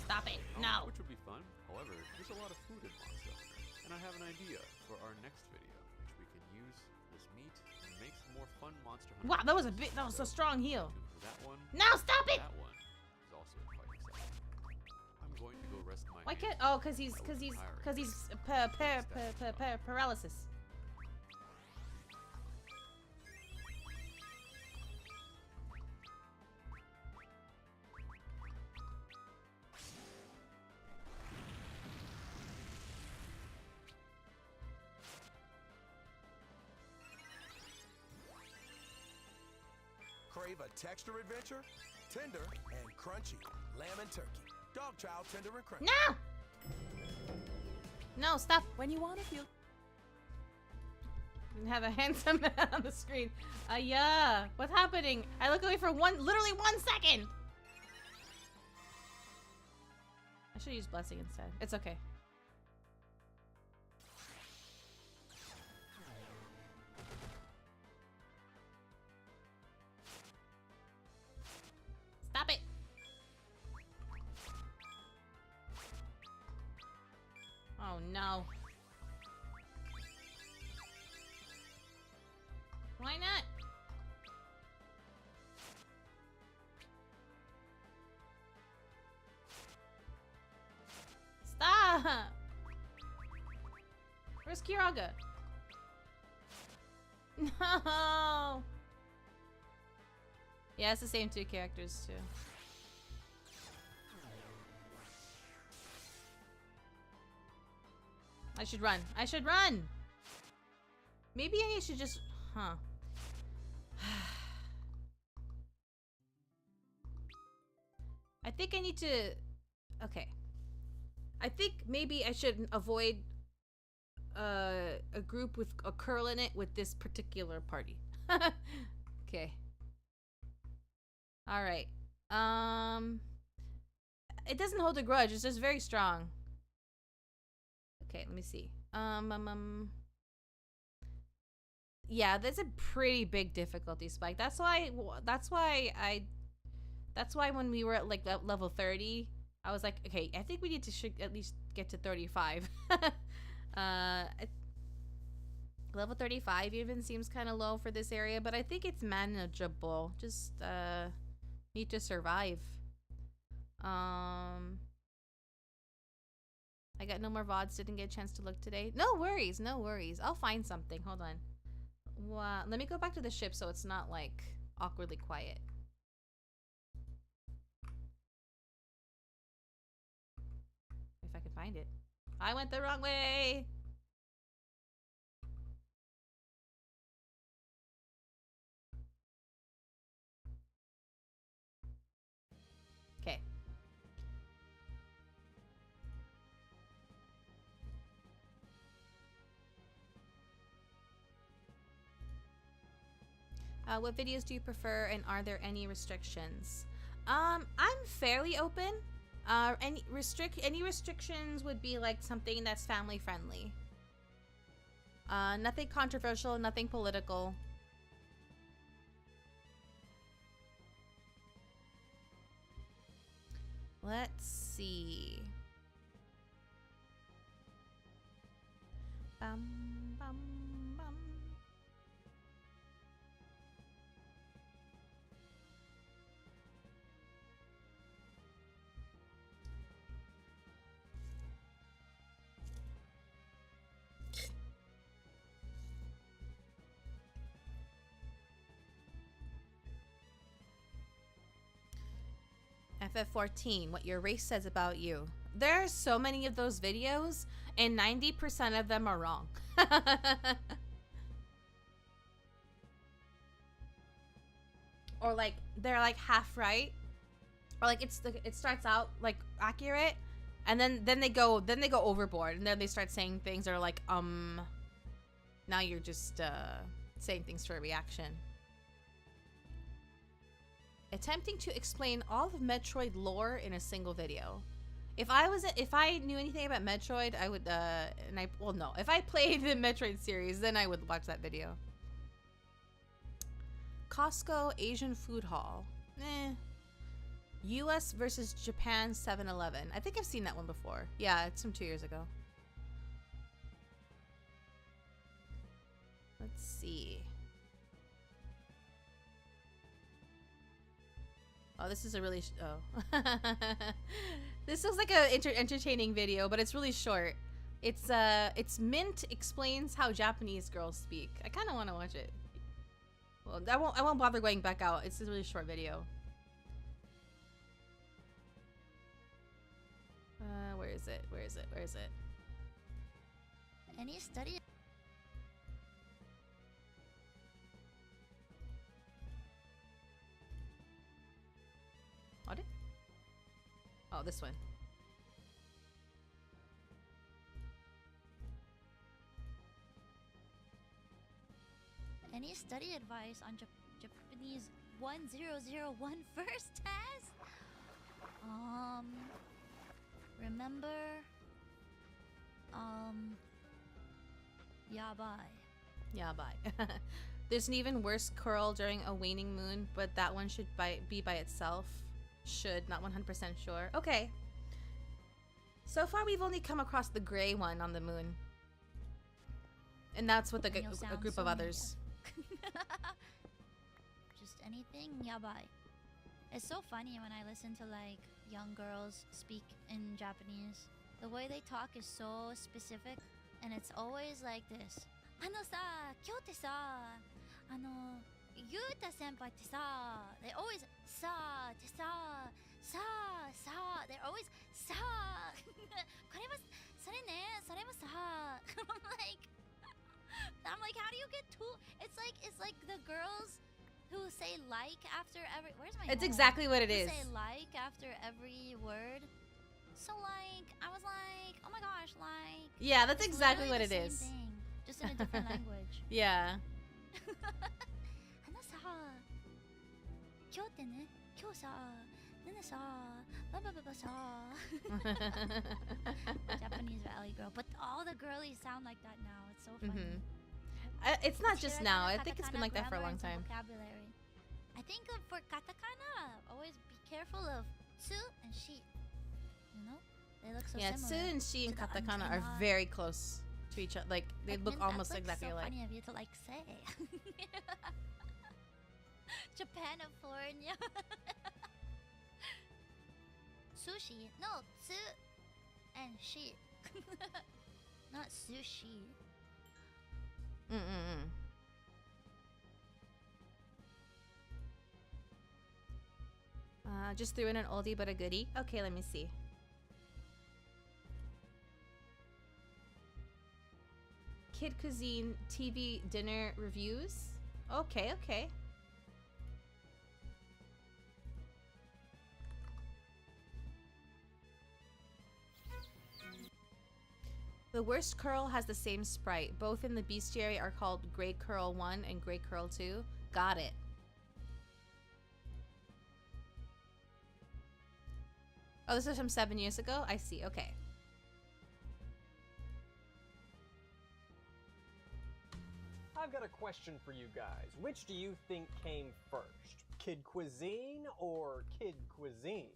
Stop it! No! Which would be fun. However, there's a lot of food in Monster Hunter, and I have an idea for our next video, which we can use this meat and make some more fun Monster Hunter. Wow, that was a strong heal. That one. No, stop it! That one is also quite exciting. I'm going to go rest my Why can't? hands. Oh, cause he's paralysis. Crave a texture adventure? Tender and crunchy. Lamb and turkey. Dog chow, tender and crunchy. No! No, stop. When you want to feel... You have a handsome man on the screen. Yeah. What's happening? I look away for literally 1 second. I should use blessing instead. It's okay. Stop it. Oh no. Why not? Stop! Where's Kiraga? No! Yeah, it's the same 2 characters too. I should run. I should run! Maybe I should just... Huh. I think I need to... Okay. I think maybe I should avoid a group with a curl in it with this particular party. Okay. Alright. It doesn't hold a grudge, it's just very strong. Okay, let me see. Yeah, that's a pretty big difficulty spike. That's why when we were at like level 30, I was like, okay, I think we need to should at least get to 35. Level 35 even seems kind of low for this area, but I think it's manageable. Just need to survive. I got no more VODs, didn't get a chance to look today. No worries, no worries. I'll find something. Hold on. Wow. Let me go back to the ship so it's not like awkwardly quiet. If I can find it. I went the wrong way. Okay. What videos do you prefer, and are there any restrictions? I'm fairly open. Any restrictions would be like something that's family friendly. Nothing controversial, nothing political. Let's see. Bum, bum, bum. FF14, what your race says about you. There are so many of those videos, and 90% of them are wrong. Or like they're like half right, or like it starts out like accurate, and then they go overboard, and then they start saying things that are like now you're just saying things for a reaction. Attempting to explain all of Metroid lore in a single video. If I knew anything about Metroid, I would if I played the Metroid series, then I would watch that video. Costco Asian Food Hall. US versus Japan 7-Eleven. I think I've seen that one before. Yeah, it's from 2 years ago. Let's see. Oh, this is a really this looks like a entertaining video, but it's really short. It's Mint explains how Japanese girls speak. I kind of want to watch it. Well, I won't bother going back out. It's a really short video. Where is it? Where is it? Where is it? Any study? What? Oh, this one. Any study advice on Japanese 1001 first test? Remember? Yabai. Yabai. There's an even worse curl during a waning moon, but that one should be by itself. Should, not 100% sure. Okay. So far, we've only come across the gray one on the moon. And that's with a group of others. Just anything yabai. It's so funny when I listen to like young girls speak in Japanese. The way they talk is so specific, and it's always like this. あのさ、今日ってさ、ゆうた先輩ってさ、they always さってさ、さ、they're always さ。これはそれね、それもさ。I'm like, how do you get two? It's like the girls who say like after every. Where's my? It's exactly what it is. Say like after every word. So like, I was like, oh my gosh, like. Yeah, that's exactly what it is. Thing, just in a different language. Yeah. 今日ってね、今日さ、なんでさ、ババババさ。Japanese Valley girl, but all the girlies sound like that now. It's so funny. It's not just now. I think it's been like that for a long time. Vocabulary. I think for katakana, always be careful of tsu and shi. You know, they look so similar. Yeah, tsu and shi and katakana are very close to each other. Like they look almost exactly alike. That's so funny of you to like say. Japanifornia. Sushi. No, tsu and shi. Not sushi. Just threw in an oldie but a goodie. Okay, let me see. Kid Cuisine TV dinner reviews. Okay, okay. The worst curl has the same sprite. Both in the bestiary are called Grey Curl 1 and Grey Curl 2. Got it. Oh, this is from 7 years ago? I see, okay. I've got a question for you guys. Which do you think came first? Kid Cuisine or Kid Cuisine?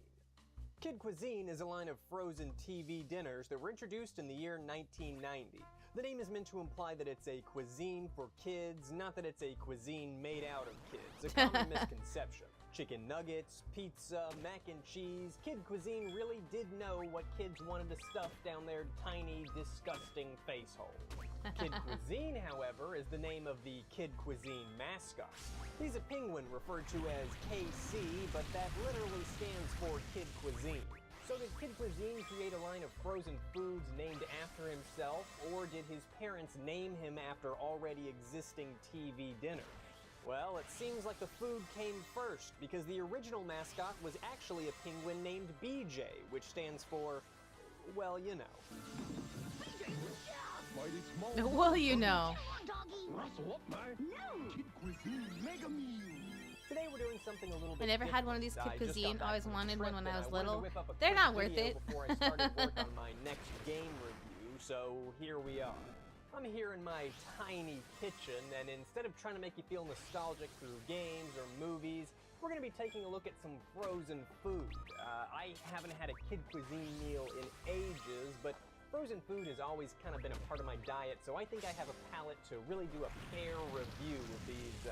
Kid Cuisine is a line of frozen TV dinners that were introduced in the year 1990. The name is meant to imply that it's a cuisine for kids, not that it's a cuisine made out of kids. A common misconception. Chicken nuggets, pizza, mac and cheese. Kid Cuisine really did know what kids wanted to stuff down their tiny, disgusting face holes. Kid Cuisine, however, is the name of the Kid Cuisine mascot. He's a penguin referred to as KC, but that literally stands for Kid Cuisine. So did Kid Cuisine create a line of frozen foods named after himself, or did his parents name him after already existing TV dinners? Well, it seems like the food came first, because the original mascot was actually a penguin named BJ, which stands for, well, you know. Well, you know. Today we're doing something a little bit I never had one of these Kid Cuisine. Always wanted one when I was little. They're not worth it. Before I started work on my next game review, so here we are. I'm here in my tiny kitchen, and instead of trying to make you feel nostalgic through games or movies, we're going to be taking a look at some frozen food. I haven't had a Kid Cuisine meal in ages, but frozen food has always kind of been a part of my diet, so I think I have a palate to really do a pair review of these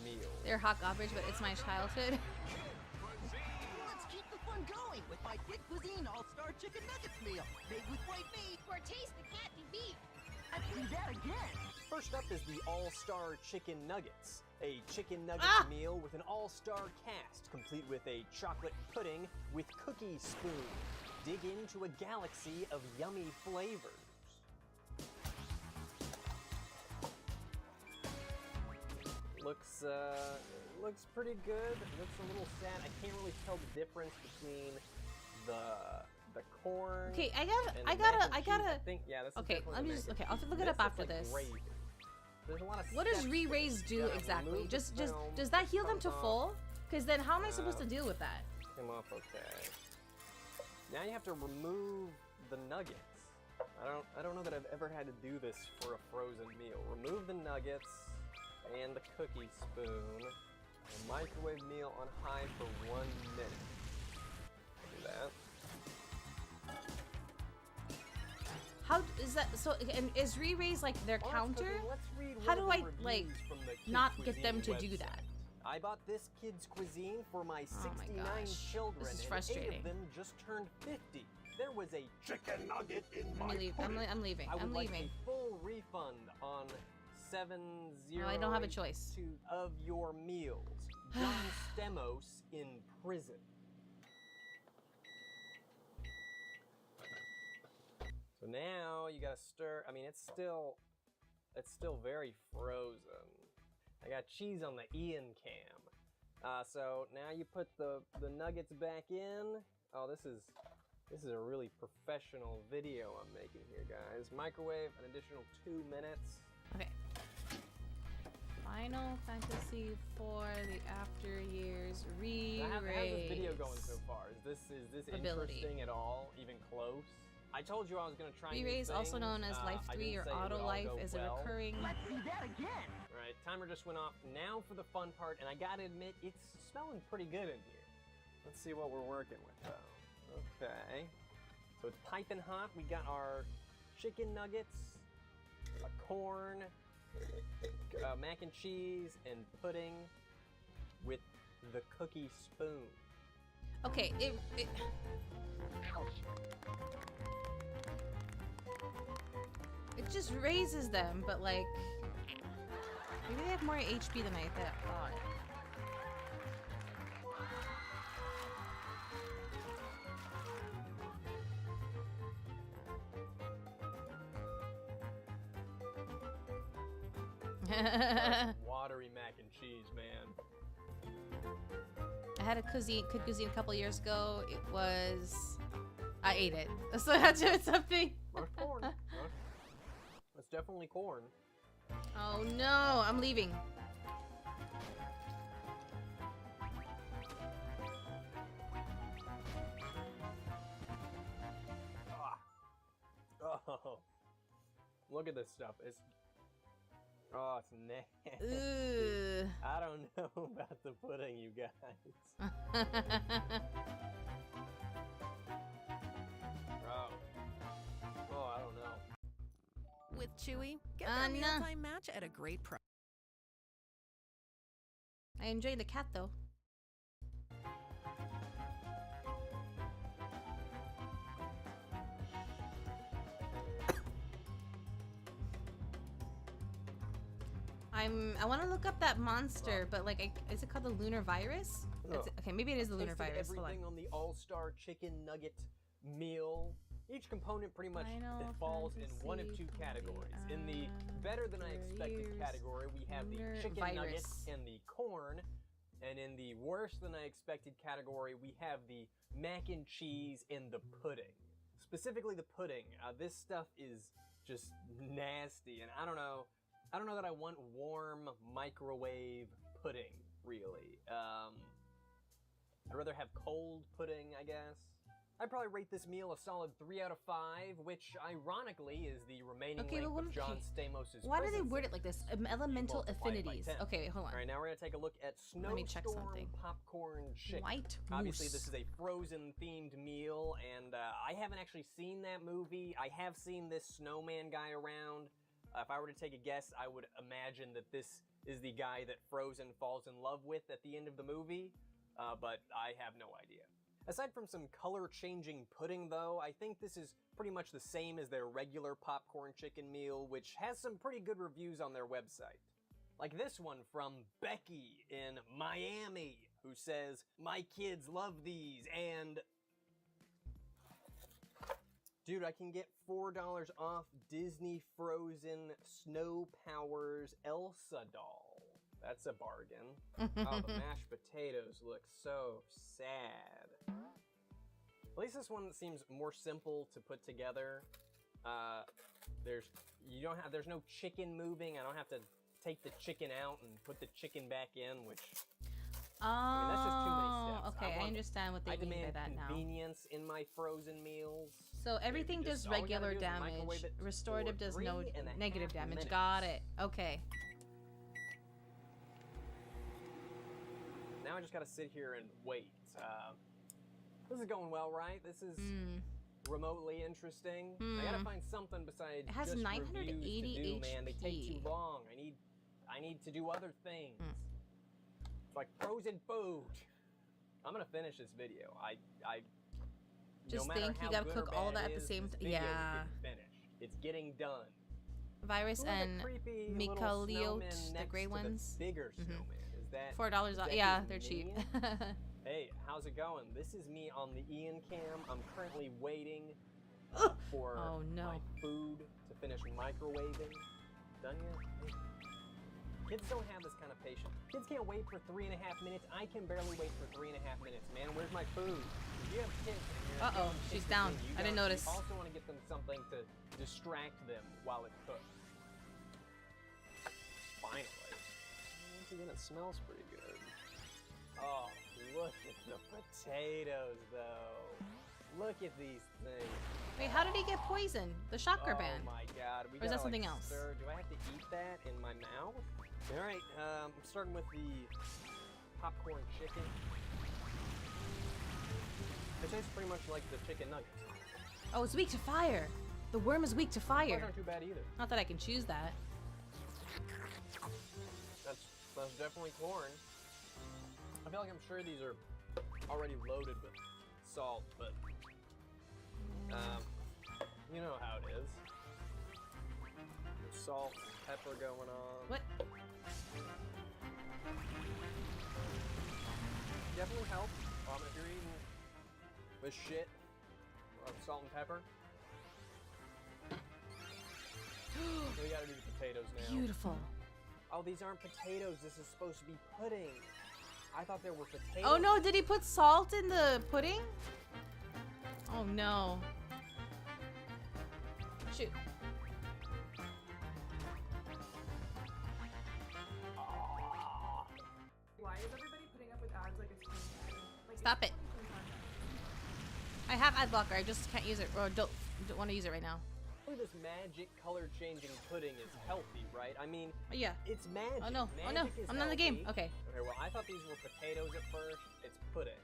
meals. They're hot garbage, but it's my childhood. Let's keep the fun going with my Kid Cuisine All-Star Chicken Nuggets meal, made with white meat. For a taste that can't be beat. Let's do that again. First up is the All-Star Chicken Nuggets, a chicken nugget meal with an all-star cast, complete with a chocolate pudding with cookie spoon. Dig into a galaxy of yummy flavors. Looks pretty good. Looks a little sad. I can't really tell the difference between the corn. Okay, I gotta. Think, yeah, this okay, is let me just. okay, I'll look it up after this. There's a lot of what does steps re-raise do exactly? Just does that heal them to full? Because then how am I supposed to deal with that? Come off okay. Now you have to remove the nuggets. I don't know that I've ever had to do this for a frozen meal. Remove the nuggets and the cookie spoon. And microwave meal on high for 1 minute. Do that. How is that? So, and is re-raise like their counter? How do I like not get them to do that? I bought this Kid's Cuisine for my 69 children, This is and 8 frustrating. of them just turned 50. There was a chicken nugget in my I'm leaving. I would I'm like leaving. a full refund on 70 No, I don't have a choice. of your meals. John Stamos in prison. So now you gotta stir. I mean, it's still very frozen. I got cheese on the Ian cam. So now you put the nuggets back in. Oh, this is a really professional video I'm making here, guys. Microwave an additional 2 minutes. Okay. Final Fantasy for the After Years re-raise. How's this video going so far? Is this interesting at all? Even close? I told you I was gonna try Re-raise, also known as Life 3 or Auto Life, is a recurring. Let's do that again. Alright, timer just went off. Now for the fun part, and I gotta admit, it's smelling pretty good in here. Let's see what we're working with, though. Okay. So it's piping hot. We got our chicken nuggets, corn, mac and cheese, and pudding with the cookie spoon. Okay, it just raises them, but like maybe they have more HP than I thought. Watery mac and cheese, man. I had a Kid Cuisine a couple years ago. It was... I ate it. So I had to do something. That's corn. That's definitely corn. Oh no, I'm leaving. Oh, look at this stuff. It's nasty. Ugh. I don't know about the pudding, you guys. Oh, I don't know. With Chewy, get their mealtime match at a great price. I enjoy the cat though. I want to look up that monster, but like, is it called the lunar virus? Okay, maybe it is the lunar virus. Everything on the all-star chicken nugget meal. Each component pretty much falls in one of two categories. In the better than I expected category, we have the chicken nuggets and the corn. And in the worse than I expected category, we have the mac and cheese and the pudding. Specifically the pudding. This stuff is just nasty, and I don't know that I want warm microwave pudding, really. I'd rather have cold pudding, I guess. I'd probably rate this meal a solid 3 out of 5, which ironically is the remaining length of John Stamos' Why do they word it like this? Elemental affinities. Okay, wait, hold on. All right, now we're gonna take a look at Snowstorm Popcorn Chicken. White Obviously, this is a Frozen-themed meal, and I haven't actually seen that movie. I have seen this snowman guy around. If I were to take a guess, I would imagine that this is the guy that Frozen falls in love with at the end of the movie, but I have no idea. Aside from some color-changing pudding, though, I think this is pretty much the same as their regular popcorn chicken meal, which has some pretty good reviews on their website. Like this one from Becky in Miami, who says, "My kids love these," and dude, I can get $4 off Disney Frozen Snow Powers Elsa doll. That's a bargain. Oh, the mashed potatoes look so sad. At least this one seems more simple to put together. There's no chicken moving. I don't have to take the chicken out and put the chicken back in, which I mean, that's just too many steps. Okay, I understand what they mean by that now. Convenience in my frozen meals. So everything does regular damage. Restorative does no negative damage. Got it. Okay. Now I just gotta sit here and wait. This is going well, right? This is remotely interesting. I gotta find something besides it has just 980 reviews to do, HP. man. They take too long. I need to do other things. It's like frozen food. I'm gonna finish this video. I just no think you gotta cook all that at the same time. Yeah. It's getting done. Virus and Mikaliot, the gray ones. The bigger snowman. Is that $4 off? Yeah, they're cheap. Hey, how's it going? This is me on the Ian cam. I'm currently waiting for my food to finish microwaving. Done yet? Kids don't have this kind of patience. Kids can't wait for 3.5 minutes. I can barely wait for 3.5 minutes, man. Where's my food? If you have kids, uh-oh, she's down. I didn't notice. You also want to get them something to distract them while it cooks. Finally. Once again, it smells pretty good. Oh, look at the potatoes, though. Look at these things. Wait, how did he get poisoned? The chakra band. Oh my god. Or is that something else? Sir, do I have to eat that in my mouth? Alright, I'm starting with the popcorn chicken. It tastes pretty much like the chicken nuggets. Oh, it's weak to fire. The worm is weak to fire. Those aren't too bad either. Not that I can choose that. That's definitely corn. I feel like I'm sure these are already loaded with salt, but you know how it is. There's salt, pepper going on. What? Definitely helps if you're eating this shit of salt and pepper. We gotta do the potatoes now. Beautiful. Oh, these aren't potatoes. This is supposed to be pudding. I thought there were potatoes. Oh no, did he put salt in the pudding? Oh no. Shoot. Why is everybody putting up with ads like it's like Stop it. I have ad blocker, I just can't use it, or don't want to use it right now. This magic color-changing pudding is healthy, right? I mean, yeah, it's magic. Oh no, magic oh no, I'm not in the game. Okay. Okay, well, I thought these were potatoes at first. It's pudding.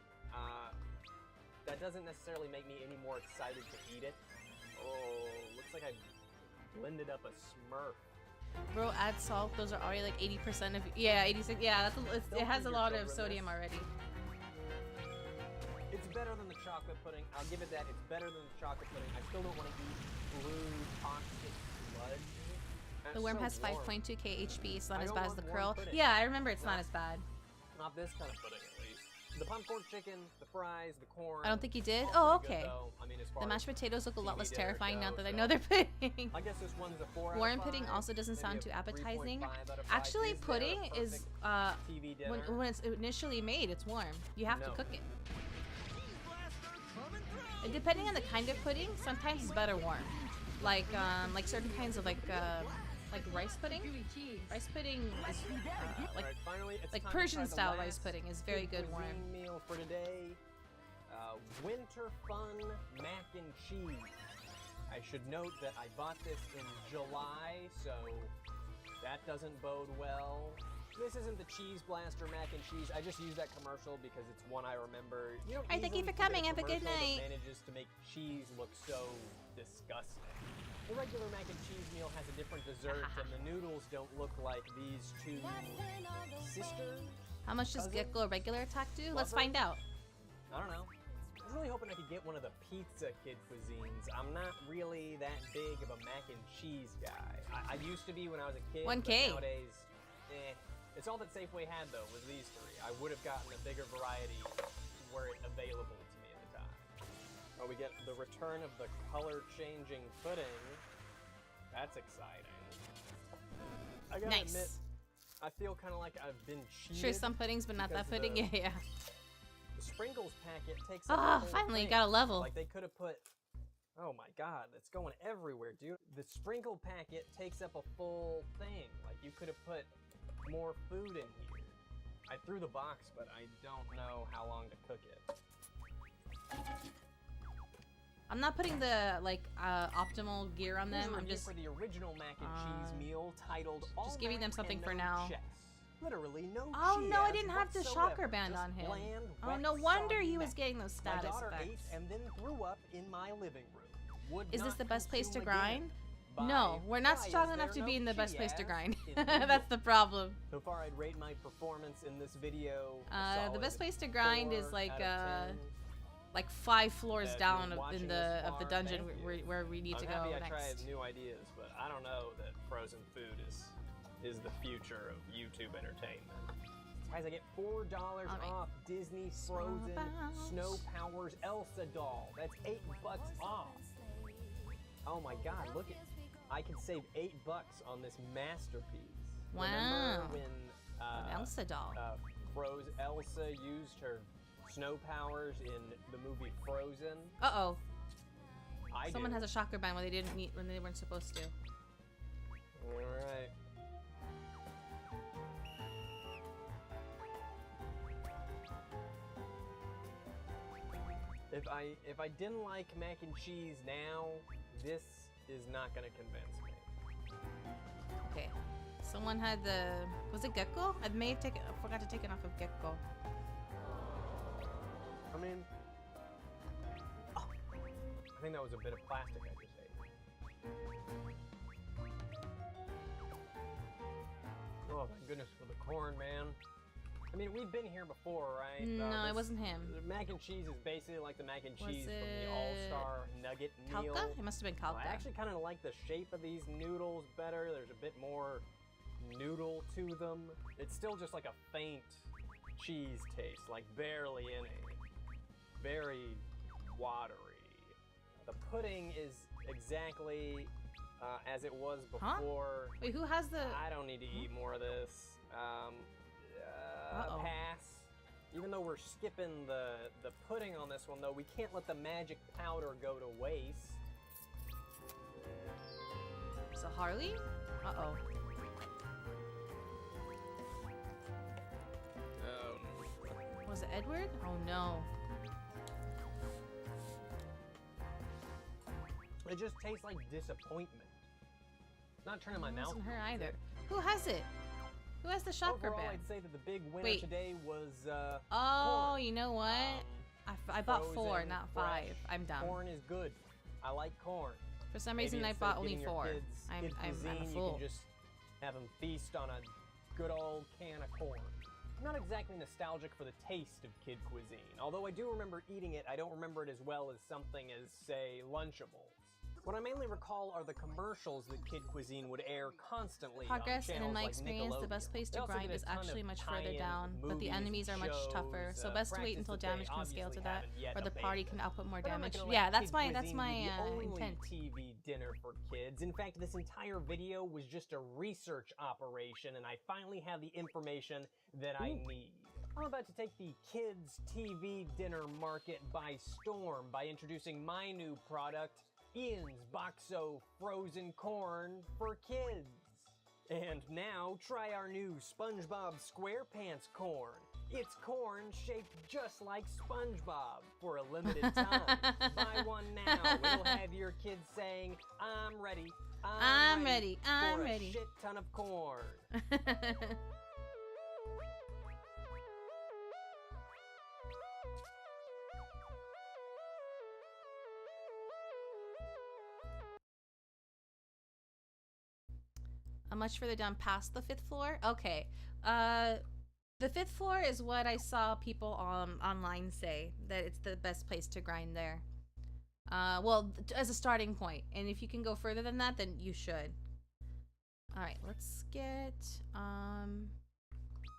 That doesn't necessarily make me any more excited to eat it. Oh, looks like I blended up a Smurf. Bro, add salt. Those are already like 80% of. Yeah, 86. Yeah, it has a lot of sodium already. It's better than the chocolate pudding. I'll give it that. It's better than the chocolate pudding. I still don't want to eat blue toxic sludge. The worm so has warm. 5.2k HP. It's not I as don't bad as want the warm curl. pudding. Yeah, I remember it's not as bad. Not this kind of pudding, at least. The pumped pork chicken, the fries, the corn. I don't think you did. all Oh, pretty okay. good, though. I mean, as far The mashed as potatoes look a lot less TV dinner terrifying now goes, that I so know they're pudding. I guess this one's a 4 out of Warm 5, pudding also doesn't sound maybe too a appetizing. 3.5 out of 5. Actually, Is there a pudding is perfect TV dinner? when it's initially made, it's warm. You have to No. cook it. And depending on the kind of pudding, sometimes it's better warm. Like certain kinds of like rice pudding. Rice pudding is Alright, finally, it's like time to Persian try the style last rice pudding is very Kid good warm. Cuisine meal for today. Winter fun mac and cheese. I should note that I bought this in July, so that doesn't bode well. This isn't the Cheese Blaster mac and cheese. I just used that commercial because it's one I remember. You don't Alright, thank you easily for forget coming. Have a good commercial that night. manages to make cheese look so disgusting. The regular mac and cheese meal has a different dessert, and the noodles don't look like these two sisters. How much does Cousins? Gekko regular attack do? Let's Lovers? find out. I don't know. I was really hoping I could get one of the pizza kid cuisines. I'm not really that big of a mac and cheese guy. I used to be when I was a kid. 1K. But nowadays, it's all that Safeway had though was these three. I would have gotten a bigger variety were it available to me at the time. Oh, we get the return of the color-changing pudding. That's exciting. I gotta Nice. admit, I feel kind of like I've been cheated. Sure, some puddings, but not that because pudding. the- Yeah. The sprinkles packet takes up Ah, the whole finally, thing. got a level. Like they could have put. Oh my god, it's going everywhere, dude. The sprinkle packet takes up a full thing. Like you could have put more food in here. I threw the box, but I don't know how long to cook it. I'm not putting the optimal gear on Here's them. a I'm review just for the original mac and cheese meal titled just giving them All something Mac for and now. No Chess. Literally no Oh no, I cheese didn't have the whatsoever. shocker band Just on him. bland, Oh, wet, no wonder soggy he was mac. getting those My status daughter ate effects. and then threw up in my living room. Would Is this not the best place to consume again. grind? Bye. No, we're not Why strong is enough there to be no in the best place to Chiaz grind. in New That's the problem. So far, I'd rate my performance in this video The best place to grind is 4 like out of 10. 5 floors If down you're of, in watching the this of the far, dungeon thank you. where we need to I'm go happy I next. tried new ideas, but I don't know that frozen food is the future of YouTube entertainment. Guys, I get $4 off Disney Frozen Snow Powers Elsa doll. That's $8 off. Oh my God! Look at, I can save $8 on this masterpiece. Wow. Remember when An Elsa doll. Elsa used her snow powers in the movie Frozen? Uh-oh. Someone do. has a shocker band when they didn't need when they weren't supposed to. All right. If I didn't like mac and cheese now, this is not gonna convince me. Okay. Someone had the was it Gekko? I may have taken forgot to take it off of Gekko. I mean, I think that was a bit of plastic I just ate. Oh, thank goodness for the corn, man. I mean, we've been here before, right? No, it wasn't him. The mac and cheese is basically like the mac and Was cheese from the it All-Star Nugget meal. Kalka? It must have been Kalka. I actually kind of like the shape of these noodles better. There's a bit more noodle to them. It's still just like a faint cheese taste, like barely any. Very watery. The pudding is exactly as it was before. Wait, who has the? I don't need to eat more of this. Pass. Even though we're skipping the pudding on this one, though, we can't let the magic powder go to waste. So Harley? Uh-oh. Was it Edward? Oh no. It just tastes like disappointment. Not turning my mouth. It wasn't her either. Who has it? Who has the shocker Overall, band? I'd say that the big winner Wait. today was Oh, corn. you know what? I bought 4, Frozen, not fresh. 5. I'm dumb. Corn is good. I like corn. For some Maybe reason, I instead bought of only getting your 4. kids I'm kid a cuisine, fool. You can just have them feast on a good old can of corn. I'm not exactly nostalgic for the taste of kid cuisine. Although I do remember eating it, I don't remember it as well as something as, say, Lunchables. What I mainly recall are the commercials that Kid Cuisine would air constantly Progress, on and in my like experience, the best place to grind is actually much further down, but the enemies are much tougher. So best to wait until damage can scale to that, or the party can output more damage. Yeah, that's my intent. TV dinner for kids. In fact, this entire video was just a research operation, and I finally have the information that I need. I'm about to take the kids' TV dinner market by storm by introducing my new product, Ian's Boxo Frozen Corn for Kids. And now, try our new SpongeBob SquarePants corn. It's corn shaped just like SpongeBob for a limited time. Buy one now. It'll have your kids saying, I'm ready. I'm ready. I'm for ready. A shit ton of corn. Much further down past the 5th floor? Okay. The 5th floor is what I saw people online say, that it's the best place to grind there. Well, as a starting point. And if you can go further than that, then you should. Alright, let's get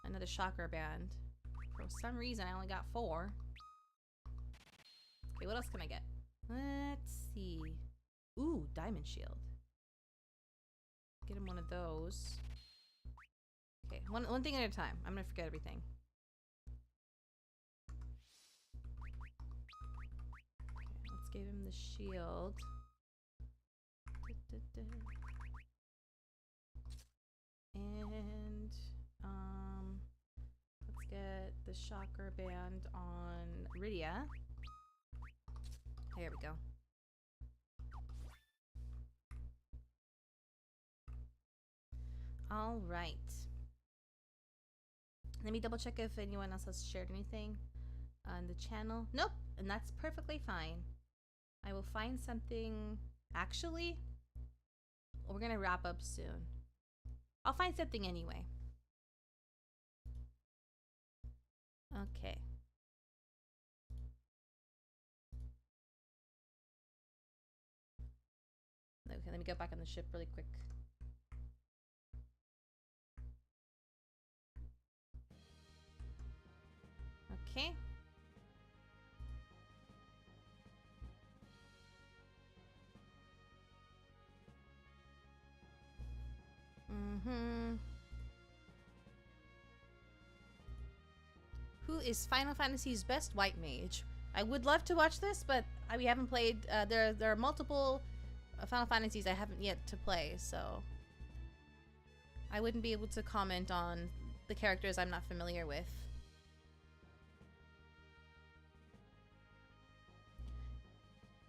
another chakra band. For some reason, I only got 4. Okay, what else can I get? Let's see. Ooh, diamond shield. Get him one of those. Okay, one thing at a time. I'm gonna forget everything. Okay, let's give him the shield. And let's get the chakra band on Rydia. There we go. All right. Let me double check if anyone else has shared anything on the channel. Nope, and that's perfectly fine. I will find something. Actually, we're gonna wrap up soon. I'll find something anyway. Okay. Okay, let me get back on the ship really quick. Okay. Who is Final Fantasy's best white mage? I would love to watch this, but we haven't played. There are multiple Final Fantasies I haven't yet to play, so I wouldn't be able to comment on the characters I'm not familiar with.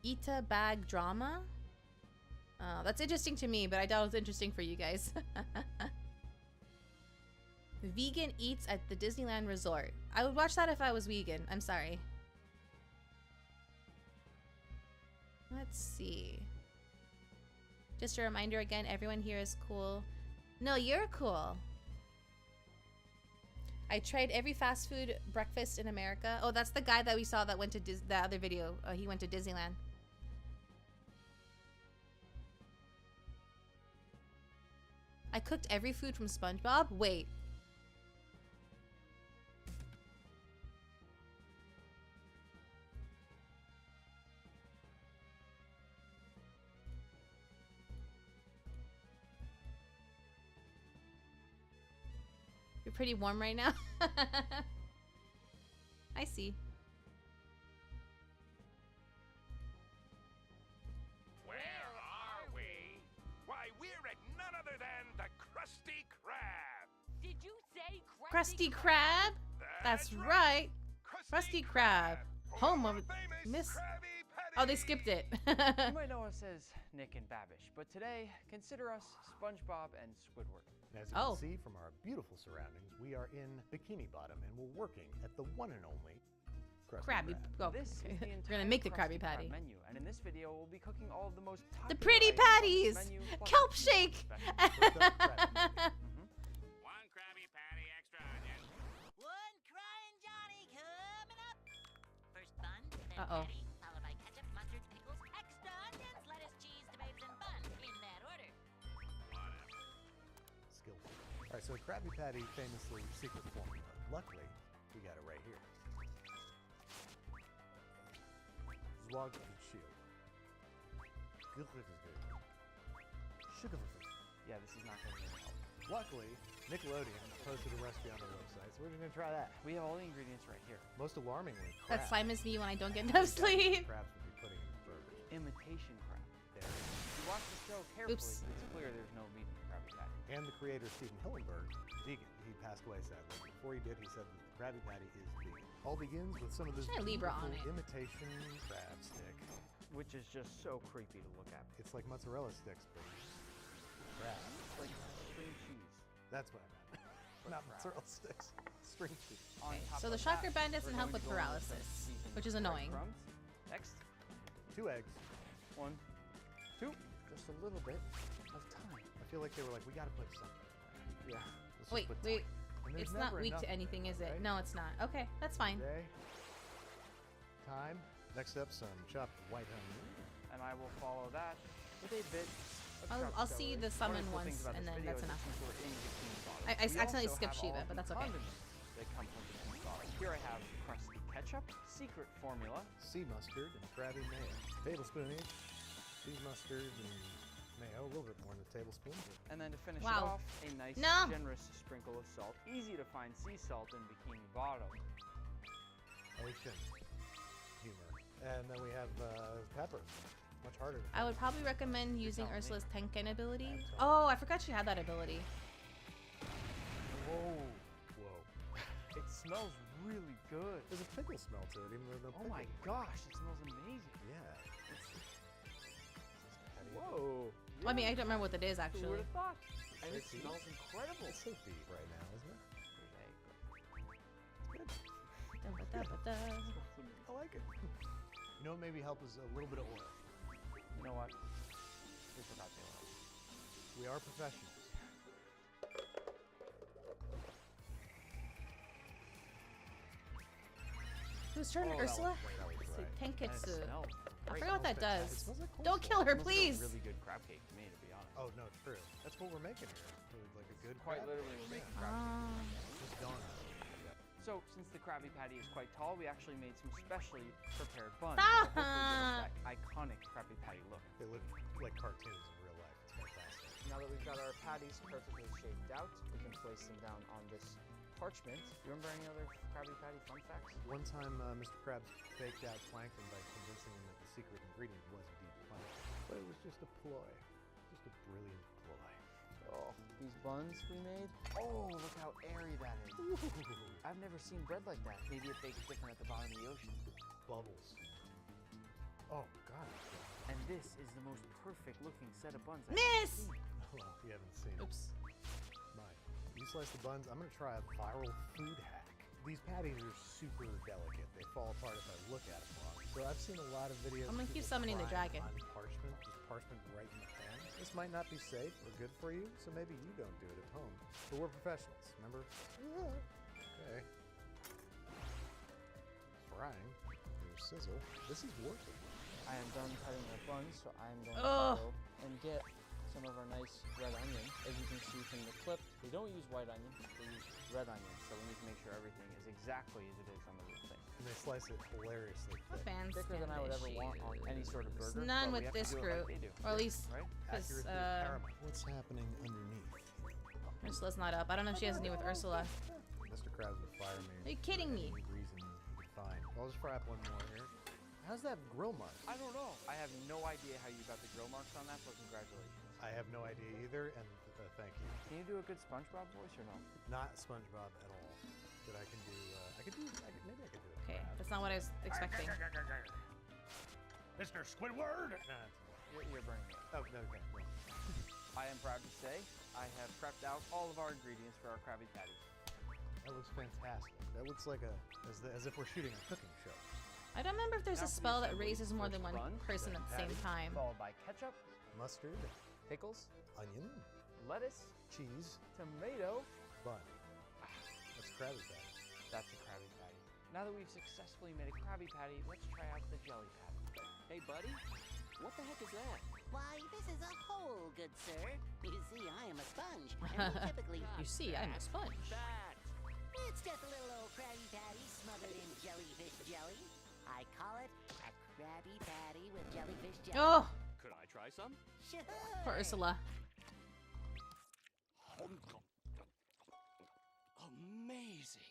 Ita bag drama? That's interesting to me, but I doubt it's interesting for you guys. Vegan eats at the Disneyland Resort. I would watch that if I was vegan. I'm sorry. Let's see. Just a reminder again, everyone here is cool. No, you're cool. I tried every fast food breakfast in America. Oh, that's the guy that we saw that went to the other video. He went to Disneyland. I cooked every food from SpongeBob? Wait. You're pretty warm right now. I see. Where are we? Why, we're at none other than the Krusty Krab. Did you say Krusty Krab? That's right. Krusty Krab. Home of Miss... Oh, they skipped it. You might know us as Nick and Babish, but today, consider us SpongeBob and Squidward. As you can see from our beautiful surroundings, we are in Bikini Bottom and we're working at the one and only Krabby. Oh, this is the we're gonna make the Krabby Krusty Krab Patty. menu, and in this video, we'll be cooking all of the most The popular pretty items on this patties! menu, plus Kelp a few shake! One Krabby Patty extra onion. One crying Johnny coming up. First bun, then Uh-oh. patty, followed by ketchup, mustard, pickles, extra onions, lettuce, cheese, Alright, so Krabby Patty famously secret formula. Luckily, we got it right here. Zwag shield. Yeah, this is not going to be any help. Luckily, Nickelodeon posted a recipe on their website, so we're just gonna try that. We have all the ingredients right here. Most alarmingly, That crab. slime is me when I don't get enough sleep. Crabs would be putting in burgers. Imitation crab. There it is. If you watch the show carefully, Oops. it's clear there's no meat in the Krabby Patty. And the creator, Stephen Hillenburg, vegan. He passed away sadly. Before he did, he said that the Krabby Patty is vegan. All begins with some of this Should I Libra on it? imitation crab stick. Which is just so creepy to look at. It's like mozzarella sticks, but crab. It's like string cheese. That's what I meant. Not mozzarella sticks. String cheese. Okay, so the shocker band doesn't help with paralysis, which is annoying. Next. 2 eggs. 1, 2. Just a little bit of time. I feel like they were like, we gotta put something in there. Yeah. Let's just Wait, put wait. time. And there's It's not never weak enough to anything, is it? right? No, it's not. Okay, that's fine. Okay. Time. Next up, some chopped white onion. And I will follow that with a bit of I'll chopped see celery. the summon One of the cool things once, about and this then video that's is that enough. since we're in Bikini Bottom, I we accidentally also skipped have Shiva, all but the that's okay. condiments that come from Bikini Bottom. Here I have crusty ketchup, secret formula, Sea mustard and Krabby mayo. Tablespoon each. Sea mustard and mayo, a little bit more than a tablespoon. and then to finish Wow. it off, a nice No. generous sprinkle of salt. Easy to find sea salt in Bikini Bottom. Ocean humor. And then we have pepper. Much harder. I would probably recommend using Ursula's Tenken ability. Oh, I forgot she had that ability. Whoa. Whoa. It smells really good. There's a pickle smell to it, even though no Oh my gosh, it smells amazing. Yeah. Whoa. Well, I mean, I don't remember what it is Who would actually. have thought? And it Tasty. smells incredible. It's so deep right now, isn't it? There's egg. Da-ba-da-ba-da. I like it. You know what maybe help is a little bit of oil. You know what? We forgot the oil. We are professionals. Whose turn? Oh, that Ursula? That was right. Tenketsu. Smells I great. forgot what that It does. smells like Don't coleslaw. kill her, Smells like please. a really good crab cake to me, to be honest. Oh no, true. That's what we're making here. Like a good Quite crab. literally, we're making crab cake. Just donuts. So, since the Krabby Patty is quite tall, we actually made some specially prepared buns. to hopefully give us that iconic Krabby Patty look. They look like cartoons in real life. It's fantastic. Now that we've got our patties perfectly shaped out, we can place them down on this parchment. Do you remember any other Krabby Patty fun facts? One time, Mr. Krabs faked out plankton by convincing him that the secret ingredient was indeed plankton. But it was just a ploy. Just a brilliant ploy. Oh, these buns we made. Oh, look how airy that is. I've never seen bread like that. Maybe it bakes different at the bottom of the ocean. Bubbles. Oh, God. And this is the most perfect looking set of buns I've Miss! ever seen. Well, you haven't seen it. Oops. Mike, you slice the buns. I'm going to try a viral food hack. These patties are super delicate. They fall apart if I look at them wrong. So I've seen a lot of videos. I'm gonna of keep people summoning the frying dragon. On parchment, just parchment right in the pan. This might not be safe or good for you, so maybe you don't do it at home. But we're professionals, remember? Yeah. Okay. Frying. There's sizzle. This is working. I am done cutting our buns, so I am going Ugh. to go and get some of our nice red onion. As you can see from the clip, they don't use white onion, they use red onion. So we need to make sure everything is exactly as it is on the real thing. And they slice it hilariously thick. Fans Thicker than I would ever want on any sort of burger. None but we with have to this do it group. like they do, Or at least, right? because Accuracy is paramount. What's happening underneath? Ursula's not up. I don't know if she has any with Ursula. Mr. Krabs would fire me. Are you kidding me? Any reason would be fine. I'll just fry up one more here. How's that grill mark? I don't know. I have no idea how you got the grill marks on that, but congratulations. I have no idea either, and thank you. Can you do a good SpongeBob voice or no? Not SpongeBob at all. But I can do. Maybe I could do it. Okay, that's not what I was expecting. Mr. Squidward. You're burning it. Oh no, okay. No. I am proud to say I have prepped out all of our ingredients for our Krabby Patties. That looks fantastic. That looks like as if we're shooting a cooking show. I don't remember if there's a Now for the spell that assembly, raises more than first one bun, person then at the same patty, time. Followed by ketchup, Mustard, pickles, onion, lettuce, cheese, tomato. bun. That's Krabby Patty. That's a Krabby Patty. Now that we've successfully made a Krabby Patty, let's try out the jelly patty. Hey, buddy, what the heck is that? Why, this is a hole, good sir. You see, I am a sponge, and we typically... You see, I'm a sponge. It's just a little old Krabby Patty smothered in jellyfish jelly. I call it a Krabby Patty with jellyfish jelly. Oh! Could I try some? Sure. Poor Ursula. Amazing.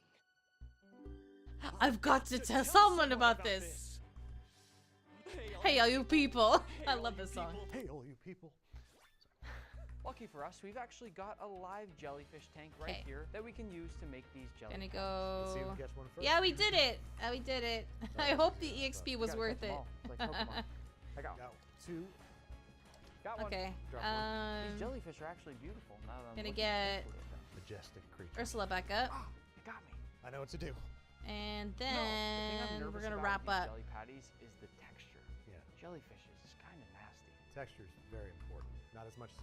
I've got to tell someone about this. Hey, all you people. I love this song. Hey, all you people. Lucky for us, we've actually got a live jellyfish tank right here that we can use to make these jellyfish. Gonna go. Let's see who gets one first. Yeah, we did it. We did it. I hope the EXP was worth it. Like Pokemon. I got two. Got one. Okay. These jellyfish are actually beautiful. Now that I'm Gonna looking get majestic creature. Ursula back up. It got me. I know what to do. And The thing I'm then nervous we're gonna about wrap with these up. jelly patties is the texture. Yeah. Jellyfish is kind of nasty. Texture's very important. Not as much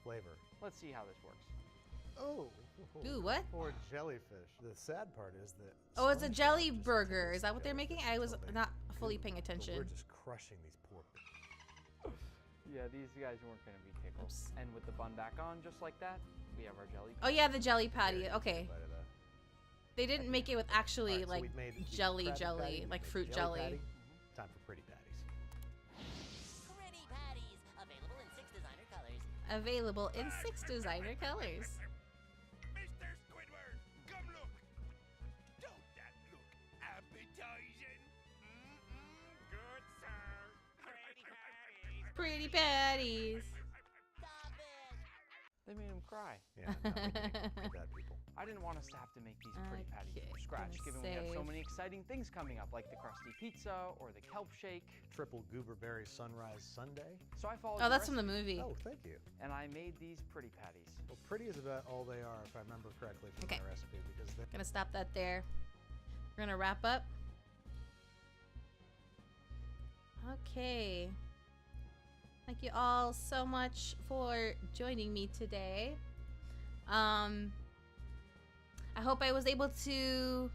flavor. Let's see how this works. Oh. Ooh, what? Poor jellyfish. The sad part is that. Oh, it's a jelly burger. Is that what they're making? I was not fully paying attention. We're just crushing these poor. Yeah, these guys weren't gonna be tickled. And with the bun back on, just like that, we have our jelly. Oh yeah, the jelly patty. Okay. They didn't make it with actually Alright, so like we've made the jelly, Krabby Patty, like the fruit jelly jelly. patty. Time for pretty patties. Pretty patties, available in 6 designer colors. Available in 6 designer colors. Mr. Squidward, come look. Don't that look appetizing? Good, sir. Pretty patties. Pretty patties. They made him cry. Yeah, no, we bad people. I didn't want us to have to make these pretty patties Okay, from scratch, gonna given we have so save. many exciting things coming up, like the crusty pizza or the kelp shake. Triple gooberberry sunrise sundae. So I followed. Oh, the that's from the recipe, movie. Oh, thank you. And I made these pretty patties. Well, pretty is about all they are, if I remember correctly from Okay. the recipe, because they're Gonna stop that there. We're gonna wrap up. Okay. Thank you all so much for joining me today. I hope I was able to,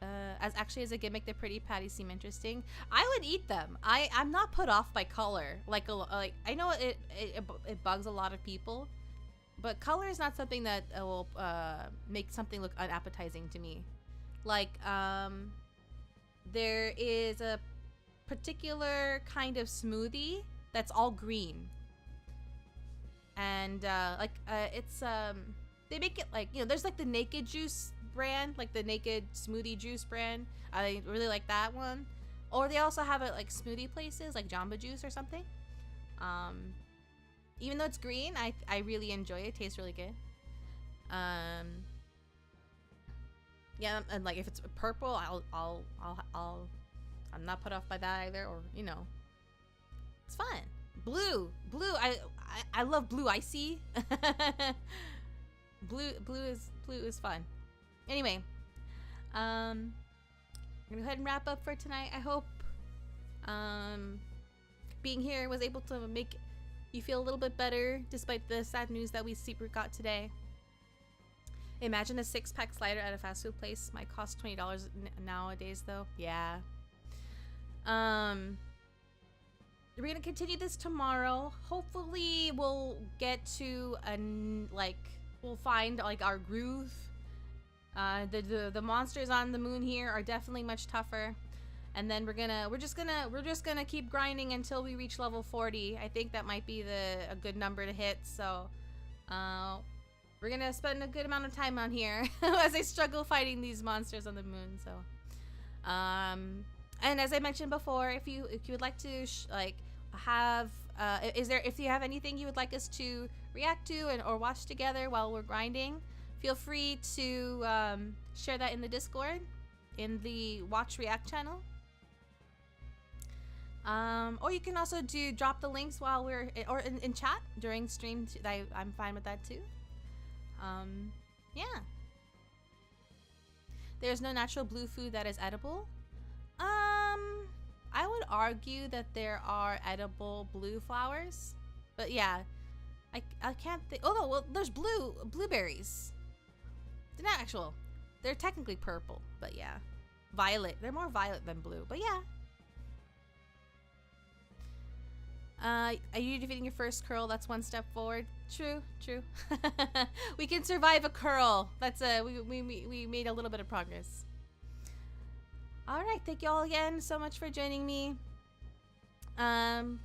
as a gimmick, the pretty patties seem interesting. I would eat them. I'm not put off by color. Like I know it bugs a lot of people, but color is not something that will make something look unappetizing to me. Like there is a particular kind of smoothie that's all green, and it's they make it like, you know, there's like the Naked Juice brand, like the Naked Smoothie Juice brand. I really like that one. Or they also have it like smoothie places like Jamba Juice or something. Even though it's green, I really enjoy it. It tastes really good. Yeah, and like if it's purple, I'm not put off by that either. Or, you know, it's fun. Blue, I love blue icy. Blue is fun. Anyway, I'm gonna go ahead and wrap up for tonight. I hope being here was able to make you feel a little bit better despite the sad news that we got today. Imagine a 6-pack slider at a fast food place might cost $20 nowadays, though. Yeah. We're gonna continue this tomorrow. Hopefully we'll get to we'll find like our groove. The monsters on the moon here are definitely much tougher. And then we're just gonna keep grinding until we reach level 40. I think that might be a good number to hit. So we're gonna spend a good amount of time on here as I struggle fighting these monsters on the moon. So and as I mentioned before, if you would like to if you have anything you would like us to react to or watch together while we're grinding, feel free to share that in the Discord, in the Watch React channel. Or you can also drop the links while we're in chat during stream. I'm fine with that too. Yeah. There's no natural blue food that is edible. I would argue that there are edible blue flowers, but yeah, I can't think. Oh no, well there's blueberries. They're not actual. They're technically purple, but yeah, violet. They're more violet than blue, but yeah. Are you defeating your first curl? That's one step forward. True, true. We can survive a curl. That's we made a little bit of progress. All right, thank you all again so much for joining me.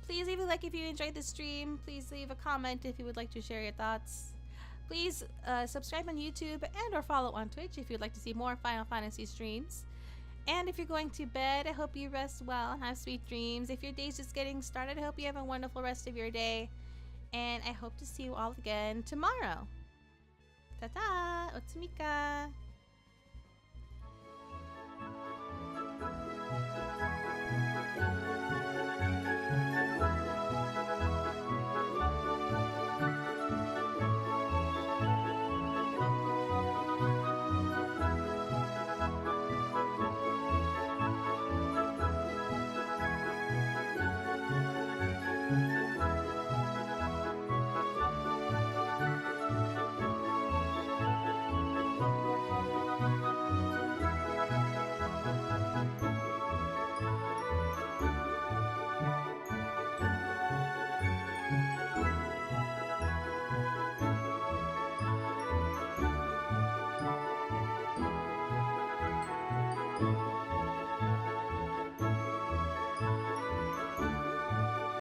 Please leave a like if you enjoyed the stream. Please leave a comment if you would like to share your thoughts. Please subscribe on YouTube and or follow on Twitch if you'd like to see more Final Fantasy streams. And if you're going to bed, I hope you rest well and have sweet dreams. If your day's just getting started, I hope you have a wonderful rest of your day. And I hope to see you all again tomorrow. Ta-ta! Kosmika!